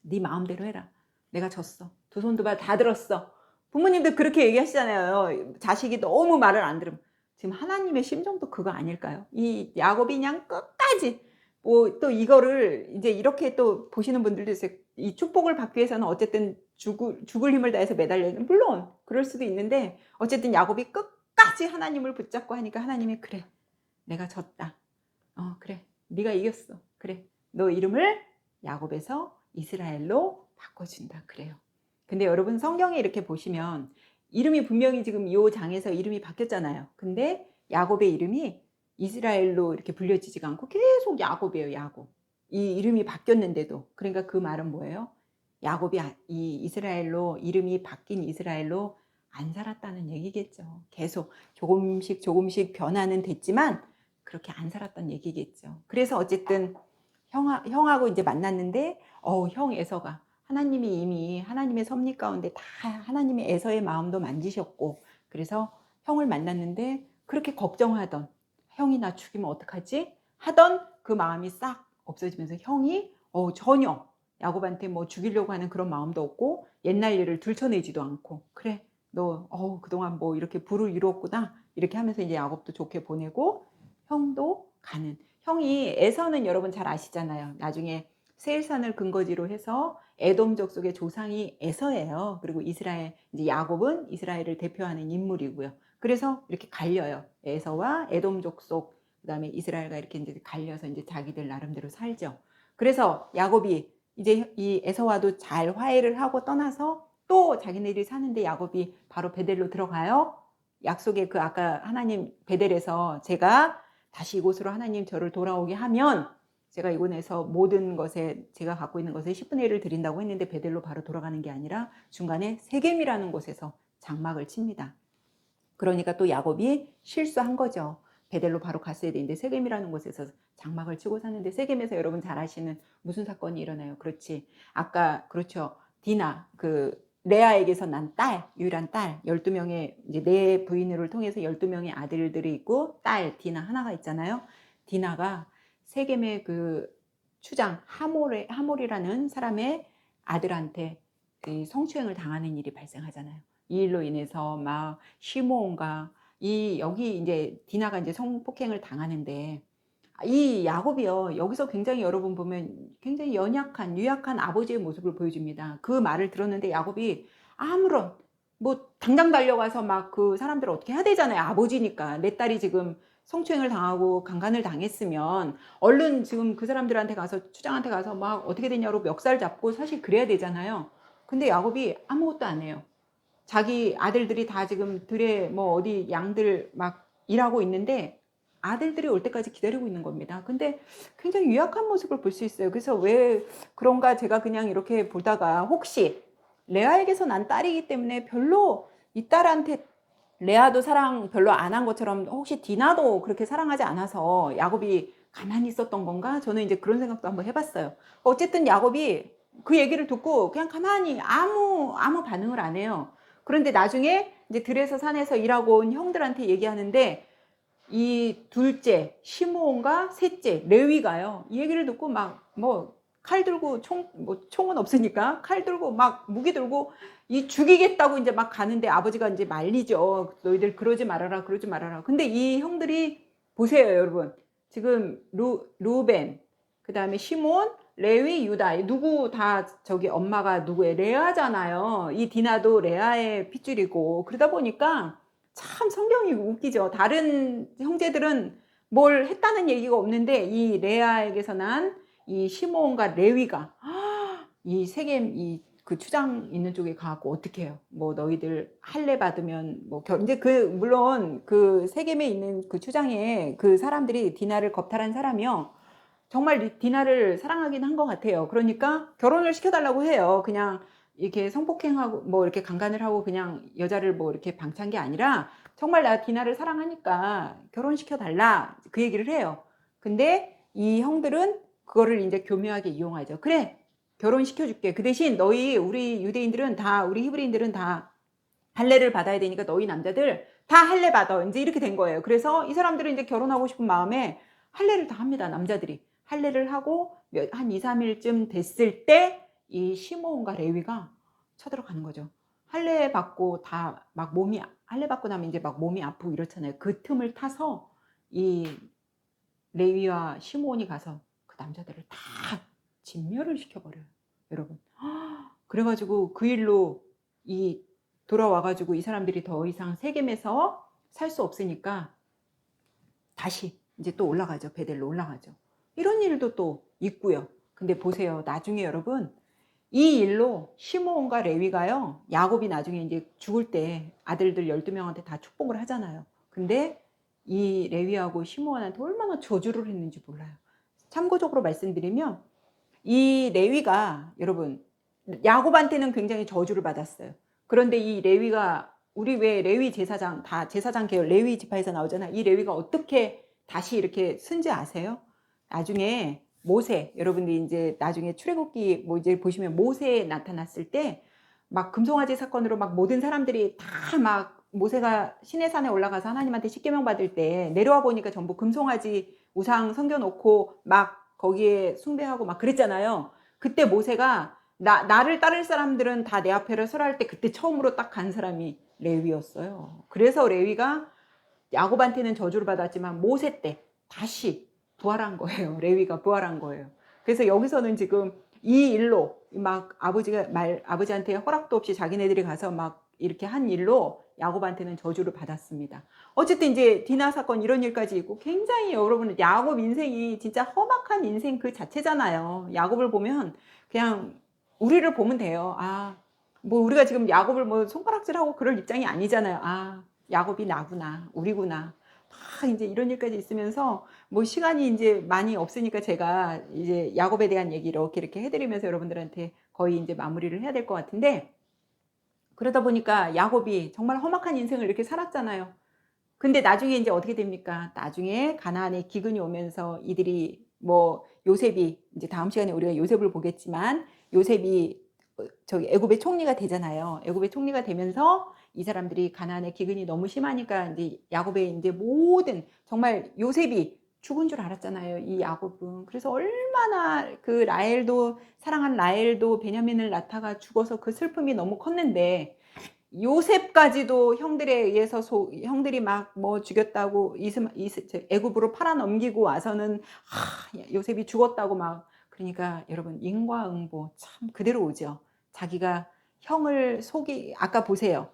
[SPEAKER 1] 네 마음대로 해라. 내가 졌어. 두 손 두 발 다 들었어. 부모님도 그렇게 얘기하시잖아요. 자식이 너무 말을 안 들으면. 지금 하나님의 심정도 그거 아닐까요? 이 야곱이 그냥 끝까지 뭐 또 이거를 이제 이렇게 또 보시는 분들도 있어요. 이 축복을 받기 위해서는 어쨌든 죽을 힘을 다해서 매달려 있는, 물론 그럴 수도 있는데 어쨌든 야곱이 끝까지 하나님을 붙잡고 하니까 하나님이 그래, 내가 졌다. 그래, 네가 이겼어. 그래, 너 이름을 야곱에서 이스라엘로 바꿔준다. 그래요. 근데 여러분 성경에 이렇게 보시면 이름이 분명히 지금 이 장에서 이름이 바뀌었잖아요. 근데 야곱의 이름이 이스라엘로 이렇게 불려지지가 않고 계속 야곱이에요. 야곱. 이 이름이 바뀌었는데도. 그러니까 그 말은 뭐예요? 야곱이 이 이스라엘로, 이름이 바뀐 이스라엘로 안 살았다는 얘기겠죠. 계속 조금씩 변화는 됐지만 그렇게 안 살았다는 얘기겠죠. 그래서 어쨌든 형하고 이제 만났는데 형 에서가 하나님이 이미 하나님의 섭리 가운데 다 하나님의 에서의 마음도 만지셨고, 그래서 형을 만났는데 그렇게 걱정하던, 형이 나 죽이면 어떡하지? 하던 그 마음이 싹 없어지면서 형이 전혀 야곱한테 뭐 죽이려고 하는 그런 마음도 없고 옛날 일을 들춰내지도 않고, 그래 너 그동안 뭐 이렇게 부를 이루었구나 이렇게 하면서 이제 야곱도 좋게 보내고 형도 가는. 형이 에서는 여러분 잘 아시잖아요. 나중에 세일산을 근거지로 해서 에돔족 속의 조상이 에서예요. 그리고 이스라엘, 이제 야곱은 이스라엘을 대표하는 인물이고요. 그래서 이렇게 갈려요. 에서와 에돔족 속, 그다음에 이스라엘과 이렇게 이제 갈려서 이제 자기들 나름대로 살죠. 그래서 야곱이 이제 이 에서와도 잘 화해를 하고 떠나서 또 자기네들이 사는데 야곱이 바로 베델로 들어가요. 약속의 그 아까 하나님 베델에서 제가 다시 이곳으로 하나님 저를 돌아오게 하면 제가 이곳에서 모든 것에 제가 갖고 있는 것에 10분의 1을 드린다고 했는데 베델로 바로 돌아가는 게 아니라 중간에 세겜이라는 곳에서 장막을 칩니다. 그러니까 또 야곱이 실수한 거죠. 베델로 바로 갔어야 되는데 세겜이라는 곳에서 장막을 치고 사는데, 세겜에서 여러분 잘 아시는 무슨 사건이 일어나요? 그렇지. 아까 그렇죠. 디나, 그 레아에게서 난 딸, 유일한 딸, 12명의 이제 네 부인을 통해서 12명의 아들들이 있고 딸 디나 하나가 있잖아요. 디나가 세겜의 그 추장 하몰이라는 사람의 아들한테 성추행을 당하는 일이 발생하잖아요. 이 일로 인해서 막 시므온과 여기 이제 디나가 이제 성폭행을 당하는데, 이 야곱이요 여기서 굉장히 여러분 보면 굉장히 유약한 아버지의 모습을 보여줍니다. 그 말을 들었는데 야곱이 아무런 뭐 당장 달려가서 막 그 사람들을 어떻게 해야 되잖아요. 아버지니까 내 딸이 지금 성추행을 당하고 강간을 당했으면 얼른 지금 그 사람들한테 가서, 추장한테 가서 막 어떻게 되냐고 멱살 잡고 사실 그래야 되잖아요. 근데 야곱이 아무것도 안 해요. 자기 아들들이 다 지금 들에 뭐 어디 양들 막 일하고 있는데 아들들이 올 때까지 기다리고 있는 겁니다. 근데 굉장히 유약한 모습을 볼 수 있어요. 그래서 왜 그런가 제가 그냥 이렇게 보다가, 혹시 레아에게서 난 딸이기 때문에 별로 이 딸한테 레아도 사랑 별로 안 한 것처럼 혹시 디나도 그렇게 사랑하지 않아서 야곱이 가만히 있었던 건가? 저는 이제 그런 생각도 한번 해봤어요. 어쨌든 야곱이 그 얘기를 듣고 그냥 가만히 아무 반응을 안 해요. 그런데 나중에 이제 들에서 산에서 일하고 온 형들한테 얘기하는데 이 둘째 시므온과 셋째 레위가요, 이 얘기를 듣고 막 뭐 칼 들고 총은 없으니까 칼 들고 막 무기 들고 이 죽이겠다고 이제 막 가는데 아버지가 이제 말리죠. 너희들 그러지 말아라 그러지 말아라. 근데 이 형들이 보세요 여러분, 지금 루벤, 그 다음에 시몬, 레위, 유다, 누구 다 저기 엄마가 누구예요? 레아잖아요. 이 디나도 레아의 핏줄이고, 그러다 보니까 참 성경이 웃기죠. 다른 형제들은 뭘 했다는 얘기가 없는데 이 레아에게서 난 이 시므온과 레위가 이 세겜 그 추장 있는 쪽에 가고 어떻게 해요? 뭐 너희들 할례 받으면 뭐 이제 물론 그 세겜에 있는 그 추장에 그 사람들이 디나를 겁탈한 사람이요, 정말 디나를 사랑하긴 한 것 같아요. 그러니까 결혼을 시켜달라고 해요. 그냥 이렇게 성폭행하고 뭐 이렇게 강간을 하고 그냥 여자를 뭐 이렇게 방치한 게 아니라 정말 나 디나를 사랑하니까 결혼시켜달라 그 얘기를 해요. 근데 이 형들은 그거를 이제 교묘하게 이용하죠. 그래, 결혼시켜줄게. 그 대신 우리 유대인들은 다, 우리 히브리인들은 다 할례를 받아야 되니까 너희 남자들 다 할례 받아. 이제 이렇게 된 거예요. 그래서 이 사람들은 이제 결혼하고 싶은 마음에 할례를 다 합니다. 남자들이. 할례를 하고 한 2, 3일쯤 됐을 때 이 시므온과 레위가 쳐들어가는 거죠. 할례 받고 다 막 할례 받고 나면 이제 막 몸이 아프고 이렇잖아요. 그 틈을 타서 이 레위와 시므온이 가서 그 남자들을 다 진멸을 시켜버려요, 여러분. 그래가지고 그 일로 돌아와가지고 이 사람들이 더 이상 세겜에서 살 수 없으니까 다시 이제 또 올라가죠. 베델로 올라가죠. 이런 일도 또 있고요. 근데 보세요. 나중에 여러분 이 일로 시므온과 레위가요. 야곱이 나중에 이제 죽을 때 아들들 12명한테 다 축복을 하잖아요. 근데 이 레위하고 시므온한테 얼마나 저주를 했는지 몰라요. 참고적으로 말씀드리면 이 레위가 여러분 야곱한테는 굉장히 저주를 받았어요. 그런데 이 레위가 우리 왜 레위 제사장 다 제사장 계열 레위 지파에서 나오잖아. 이 레위가 어떻게 다시 이렇게 쓴지 아세요? 나중에 모세 여러분들이 이제 나중에 출애굽기 뭐 이제 보시면 모세에 나타났을 때 막 금송아지 사건으로 막 모든 사람들이 다 막 모세가 시내산에 올라가서 하나님한테 십계명 받을 때 내려와 보니까 전부 금송아지 우상 섬겨놓고 막 거기에 숭배하고 막 그랬잖아요. 그때 모세가 나를 따를 사람들은 다 내 앞에를 설할 때 그때 처음으로 딱 간 사람이 레위였어요. 그래서 레위가 야곱한테는 저주를 받았지만 모세 때 다시 부활한 거예요. 레위가 부활한 거예요. 그래서 여기서는 지금 이 일로 막 아버지한테 허락도 없이 자기네들이 가서 막 이렇게 한 일로 야곱한테는 저주를 받았습니다. 어쨌든 이제 디나 사건 이런 일까지 있고 굉장히 여러분 야곱 인생이 진짜 험악한 인생 그 자체잖아요. 야곱을 보면 그냥 우리를 보면 돼요. 뭐 우리가 지금 야곱을 뭐 손가락질하고 그럴 입장이 아니잖아요. 야곱이 나구나, 우리구나. 다 이제 이런 일까지 있으면서 뭐 시간이 이제 많이 없으니까 제가 이제 야곱에 대한 얘기 이렇게 해드리면서 여러분들한테 거의 이제 마무리를 해야 될 것 같은데 그러다 보니까 야곱이 정말 험악한 인생을 이렇게 살았잖아요. 근데 나중에 이제 어떻게 됩니까? 나중에 가나안에 기근이 오면서 이들이 뭐 요셉이 이제 다음 시간에 우리가 요셉을 보겠지만 요셉이 저기 애굽의 총리가 되잖아요. 애굽의 총리가 되면서 이 사람들이 가나안의 기근이 너무 심하니까 이제 야곱의 이제 모든 정말 요셉이 죽은 줄 알았잖아요. 이 야곱은. 그래서 얼마나 그 사랑한 라헬도 베냐민을 낳다가 죽어서 그 슬픔이 너무 컸는데 요셉까지도 형들에 의해서 형들이 막 뭐 죽였다고 애굽으로 팔아 넘기고 와서는 요셉이 죽었다고 막 그러니까 여러분 인과응보 참 그대로 오죠. 자기가 형을 아까 보세요.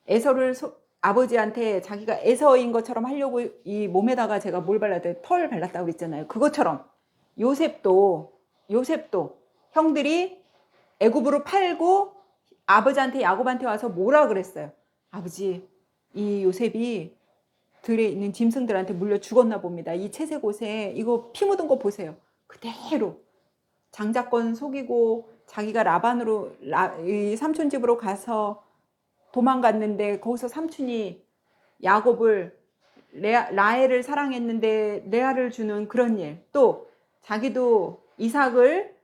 [SPEAKER 1] 에서를 아버지한테 자기가 에서인 것처럼 하려고 이 몸에다가 제가 뭘 발랐대? 털 발랐다고 그랬잖아요. 그것처럼 요셉도 형들이 애굽으로 팔고 아버지한테 야곱한테 와서 뭐라 그랬어요? 아버지 이 요셉이 들에 있는 짐승들한테 물려 죽었나 봅니다. 이 채색옷에 이거 피 묻은 거 보세요. 그대로 장자권 속이고 자기가 라반으로 이 삼촌 집으로 가서 도망갔는데 거기서 삼촌이 야곱을 라헬을 사랑했는데 레아를 주는 그런 일. 또 자기도 이삭을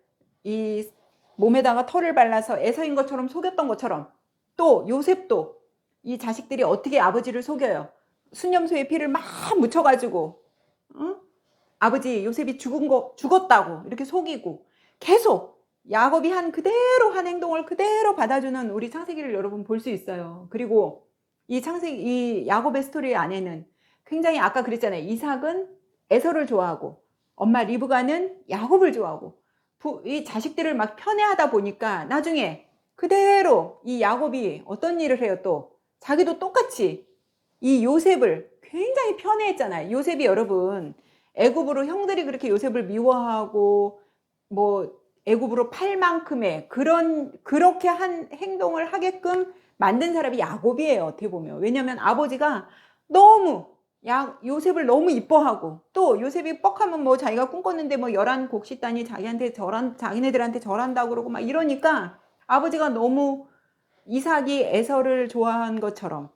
[SPEAKER 1] 이 몸에다가 털을 발라서 에서인 것처럼 속였던 것처럼 또 요셉도 이 자식들이 어떻게 아버지를 속여요. 순념소에 피를 막 묻혀가지고 아버지 요셉이 죽었다고 이렇게 속이고 계속 야곱이 그대로 한 행동을 그대로 받아주는 우리 창세기를 여러분 볼 수 있어요. 그리고 이 야곱의 스토리 안에는 굉장히 아까 그랬잖아요. 이삭은 에서를 좋아하고 엄마 리브가는 야곱을 좋아하고 이 자식들을 막 편애하다 보니까 나중에 그대로 이 야곱이 어떤 일을 해요. 또 자기도 똑같이 이 요셉을 굉장히 편애했잖아요. 요셉이 여러분 애굽으로 형들이 그렇게 요셉을 미워하고 뭐 애굽으로 팔 만큼의 그렇게 한 행동을 하게끔 만든 사람이 야곱이에요. 어떻게 보면. 왜냐면 아버지가 너무 요셉을 너무 이뻐하고 또 요셉이 뻑하면 뭐 자기가 꿈꿨는데 뭐 11곡식단이 자기네들한테 절한다고 그러고 막 이러니까 아버지가 너무 이삭이 에서를 좋아한 것처럼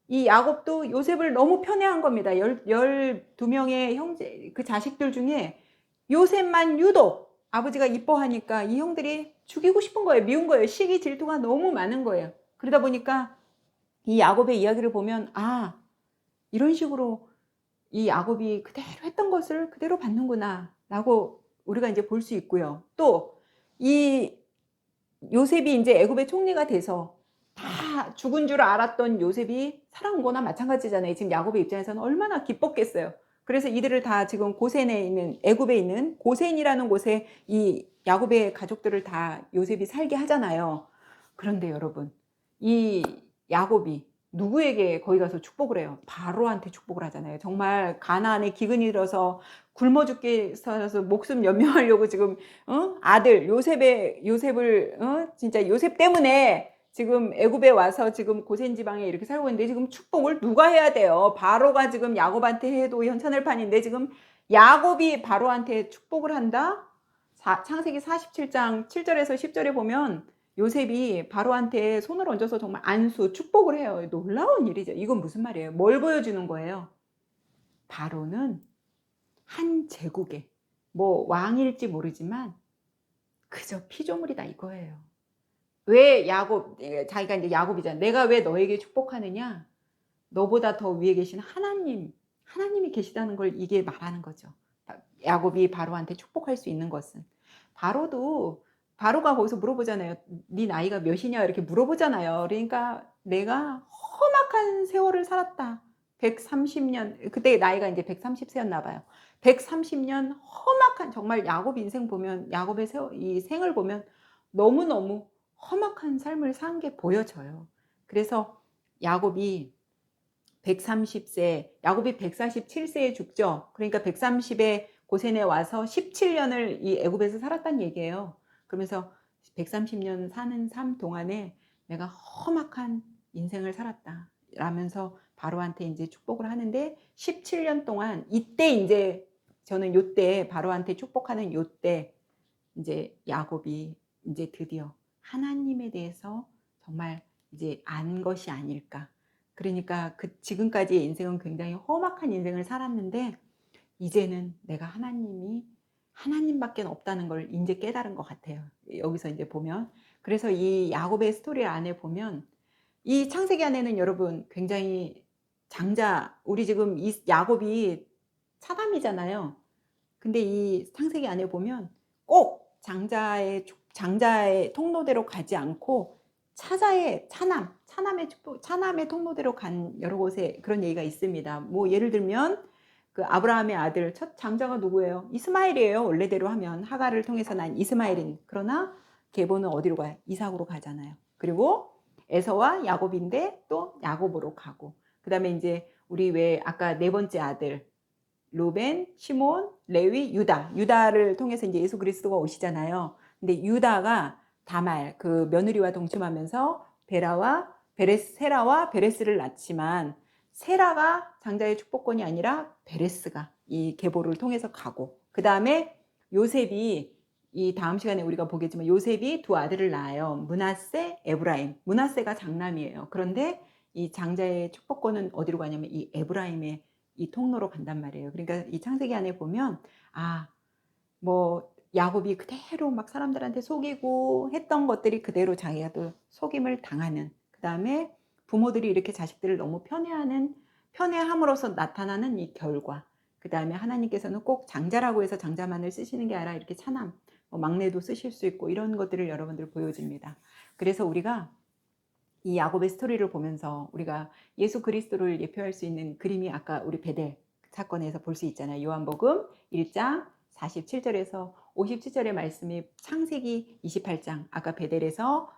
[SPEAKER 1] 이 야곱도 요셉을 너무 편애한 겁니다. 12명의 형제 그 자식들 중에 요셉만 유독 아버지가 이뻐하니까 이 형들이 죽이고 싶은 거예요. 미운 거예요. 시기 질투가 너무 많은 거예요. 그러다 보니까 이 야곱의 이야기를 보면 이런 식으로 이 야곱이 그대로 했던 것을 그대로 받는구나 라고 우리가 이제 볼 수 있고요. 또 이 요셉이 이제 애굽의 총리가 돼서 다 죽은 줄 알았던 요셉이 살아온 거나 마찬가지잖아요. 지금 야곱의 입장에서는 얼마나 기뻤겠어요. 그래서 이들을 다 지금 고센에 있는, 애굽에 있는 고센이라는 곳에 이 야곱의 가족들을 다 요셉이 살게 하잖아요. 그런데 여러분, 이 야곱이 누구에게 거기 가서 축복을 해요? 바로한테 축복을 하잖아요. 정말 가나안에 기근이 들어서 굶어 죽게 서서 목숨 연명하려고 지금 아들 요셉을 진짜 요셉 때문에 지금 애굽에 와서 지금 고센 지방에 이렇게 살고 있는데 지금 축복을 누가 해야 돼요? 바로가 지금 야곱한테 해도 현찮을 판인데 지금 야곱이 바로한테 축복을 한다? 창세기 47장 7절에서 10절에 보면 요셉이 바로한테 손을 얹어서 정말 안수, 축복을 해요. 놀라운 일이죠. 이건 무슨 말이에요? 뭘 보여주는 거예요? 바로는 한 제국의 뭐 왕일지 모르지만 그저 피조물이다 이거예요. 왜 자기가 이제 야곱이잖아. 내가 왜 너에게 축복하느냐? 너보다 더 위에 계신 하나님이 계시다는 걸 이게 말하는 거죠. 야곱이 바로한테 축복할 수 있는 것은. 바로가 거기서 물어보잖아요. 네 나이가 몇이냐 이렇게 물어보잖아요. 그러니까 내가 험악한 세월을 살았다. 130년, 그때 나이가 이제 130세였나 봐요. 130년 험악한, 정말 야곱 인생 보면, 이 생을 보면 너무너무 험악한 삶을 산 게 보여져요. 그래서 야곱이 147세에 죽죠. 그러니까 130에 고센에 와서 17년을 이 애굽에서 살았다는 얘기예요. 그러면서 130년 사는 삶 동안에 내가 험악한 인생을 살았다. 라면서 바로한테 이제 축복을 하는데 17년 동안 이때 이제 저는 요때 바로한테 축복하는 요때 이제 야곱이 이제 드디어 하나님에 대해서 정말 이제 안 것이 아닐까. 그러니까 지금까지의 인생은 굉장히 험악한 인생을 살았는데 이제는 내가 하나님밖에 없다는 걸 이제 깨달은 것 같아요. 여기서 이제 보면. 그래서 이 야곱의 스토리 안에 보면 이 창세기 안에는 여러분 굉장히 우리 지금 이 야곱이 차담이잖아요. 근데 이 창세기 안에 보면 꼭 장자의 통로대로 가지 않고 차남의 통로대로 간 여러 곳에 그런 얘기가 있습니다. 뭐 예를 들면 그 아브라함의 아들 첫 장자가 누구예요? 이스마엘이에요. 원래대로 하면 하갈을 통해서 난 이스마엘인. 그러나 계보는 어디로 가요? 이삭으로 가잖아요. 그리고 에서와 야곱인데 또 야곱으로 가고. 그다음에 이제 우리 왜 아까 네 번째 아들 루벤, 시몬, 레위, 유다를 통해서 이제 예수 그리스도가 오시잖아요. 근데 유다가 다말 그 며느리와 동침하면서 세라와 베레스를 낳지만 세라가 장자의 축복권이 아니라 베레스가 이 계보를 통해서 가고 그 다음에 요셉이 이 다음 시간에 우리가 보겠지만 요셉이 두 아들을 낳아요. 므낫세, 에브라임. 므낫세가 장남이에요. 그런데 이 장자의 축복권은 어디로 가냐면 이 에브라임의 이 통로로 간단 말이에요. 그러니까 이 창세기 안에 보면 뭐 야곱이 그대로 막 사람들한테 속이고 했던 것들이 그대로 자기가 또 속임을 당하는 그 다음에 부모들이 이렇게 자식들을 너무 편애함으로써 나타나는 이 결과 그 다음에 하나님께서는 꼭 장자라고 해서 장자만을 쓰시는 게 아니라 이렇게 차남 막내도 쓰실 수 있고 이런 것들을 여러분들 보여줍니다. 그래서 우리가 이 야곱의 스토리를 보면서 우리가 예수 그리스도를 예표할 수 있는 그림이 아까 우리 베델 사건에서 볼 수 있잖아요. 요한복음 1장 47절에서 57절의 말씀이 창세기 28장 아까 베델에서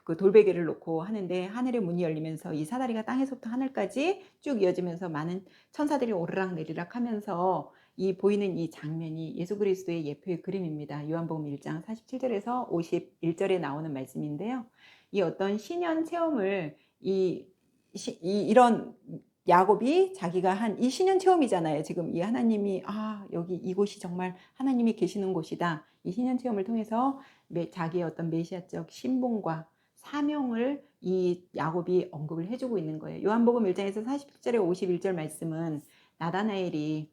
[SPEAKER 1] 그 돌베개를 놓고 하는데 하늘의 문이 열리면서 이 사다리가 땅에서부터 하늘까지 쭉 이어지면서 많은 천사들이 오르락 내리락 하면서 이 보이는 이 장면이 예수 그리스도의 예표의 그림입니다. 요한복음 1장 47절에서 51절에 나오는 말씀인데요. 이 어떤 신년 체험을 이런 야곱이 자기가 한 이 신년 체험이잖아요. 지금 이 하나님이 여기 이곳이 정말 하나님이 계시는 곳이다. 이 신년 체험을 통해서 자기의 어떤 메시아적 신분과 사명을 이 야곱이 언급을 해주고 있는 거예요. 요한복음 1장에서 47절에 51절 말씀은 나다나엘이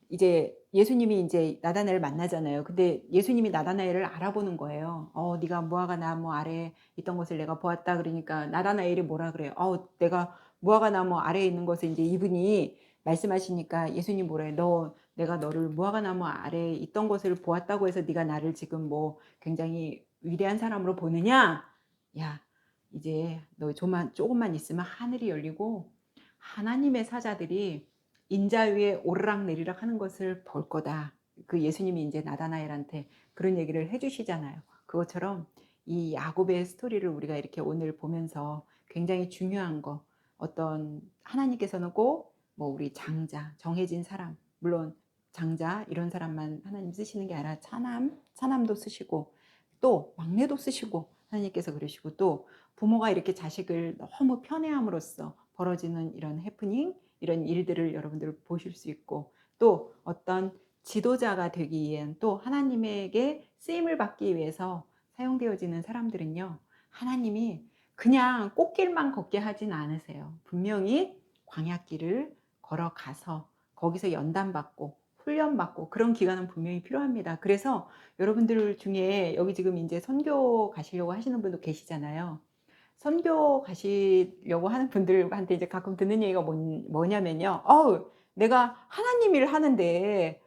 [SPEAKER 1] 이제 예수님이 이제 나다나엘을 만나잖아요. 근데 예수님이 나다나엘을 알아보는 거예요. 네가 무화과 나무 아래에 있던 것을 내가 보았다. 그러니까 나다나엘이 뭐라 그래요? 내가 무화과 나무 아래에 있는 것을 이제 이분이 말씀하시니까 예수님 뭐래요? 내가 너를 무화과 나무 아래에 있던 것을 보았다고 해서 네가 나를 지금 뭐 굉장히 위대한 사람으로 보느냐? 야, 이제 너 조금만 있으면 하늘이 열리고 하나님의 사자들이 인자 위에 오르락 내리락 하는 것을 볼 거다. 그 예수님이 이제 나다나엘한테 그런 얘기를 해주시잖아요. 그것처럼 이 야곱의 스토리를 우리가 이렇게 오늘 보면서 굉장히 중요한 거, 어떤 하나님께서는 꼭 뭐 우리 장자, 정해진 사람, 물론 장자 이런 사람만 하나님 쓰시는 게 아니라 차남도 쓰시고 또 막내도 쓰시고 하나님께서 그러시고 또 부모가 이렇게 자식을 너무 편애함으로써 벌어지는 이런 해프닝, 이런 일들을 여러분들 보실 수 있고 또 어떤 지도자가 되기 위한 또 하나님에게 쓰임을 받기 위해서 사용되어지는 사람들은요, 하나님이 그냥 꽃길만 걷게 하진 않으세요. 분명히 광야길을 걸어가서 거기서 연단받고 훈련받고 그런 기간은 분명히 필요합니다. 그래서 여러분들 중에 여기 지금 이제 선교 가시려고 하시는 분도 계시잖아요. 선교 가시려고 하는 분들한테 이제 가끔 듣는 얘기가 뭐냐면요. 내가 하나님 일을 하는데,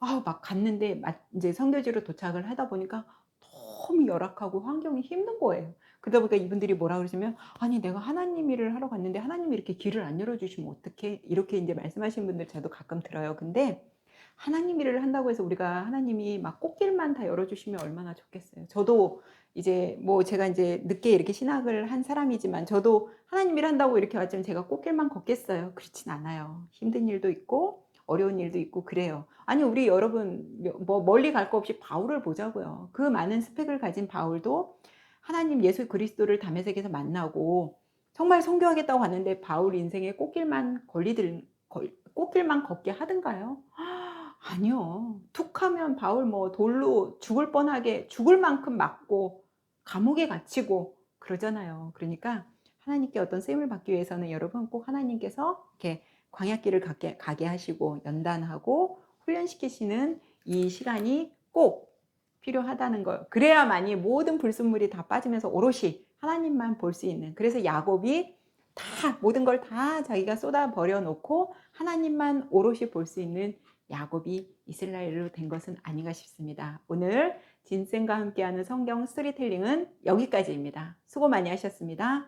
[SPEAKER 1] 막 갔는데, 이제 선교지로 도착을 하다 보니까 너무 열악하고 환경이 힘든 거예요. 그러다 보니까 이분들이 뭐라 그러시면, 아니, 내가 하나님 일을 하러 갔는데 하나님이 이렇게 길을 안 열어주시면 어떡해? 이렇게 이제 말씀하시는 분들 저도 가끔 들어요. 근데 하나님 일을 한다고 해서 우리가 하나님이 막 꽃길만 다 열어주시면 얼마나 좋겠어요. 저도 이제 뭐 제가 이제 늦게 이렇게 신학을 한 사람이지만 저도 하나님 일 한다고 이렇게 왔지만 제가 꽃길만 걷겠어요? 그렇진 않아요. 힘든 일도 있고 어려운 일도 있고 그래요. 아니 우리 여러분 뭐 멀리 갈 거 없이 바울을 보자고요. 그 많은 스펙을 가진 바울도 하나님 예수 그리스도를 다메섹에서 만나고 정말 선교하겠다고 왔는데 바울 인생에 꽃길만 걷게 하던가요? 아니요. 툭 하면 바울 뭐 돌로 죽을 뻔하게 죽을 만큼 맞고 감옥에 갇히고 그러잖아요. 그러니까 하나님께 어떤 쓰임을 받기 위해서는 여러분 꼭 하나님께서 이렇게 광야길을 가게 하시고 연단하고 훈련시키시는 이 시간이 꼭 필요하다는 거. 그래야만이 모든 불순물이 다 빠지면서 오롯이 하나님만 볼 수 있는. 그래서 야곱이 다 모든 걸 다 자기가 쏟아 버려 놓고 하나님만 오롯이 볼 수 있는 야곱이 이스라엘로 된 것은 아닌가 싶습니다. 오늘 진쌤과 함께하는 성경 스토리텔링은 여기까지입니다. 수고 많이 하셨습니다.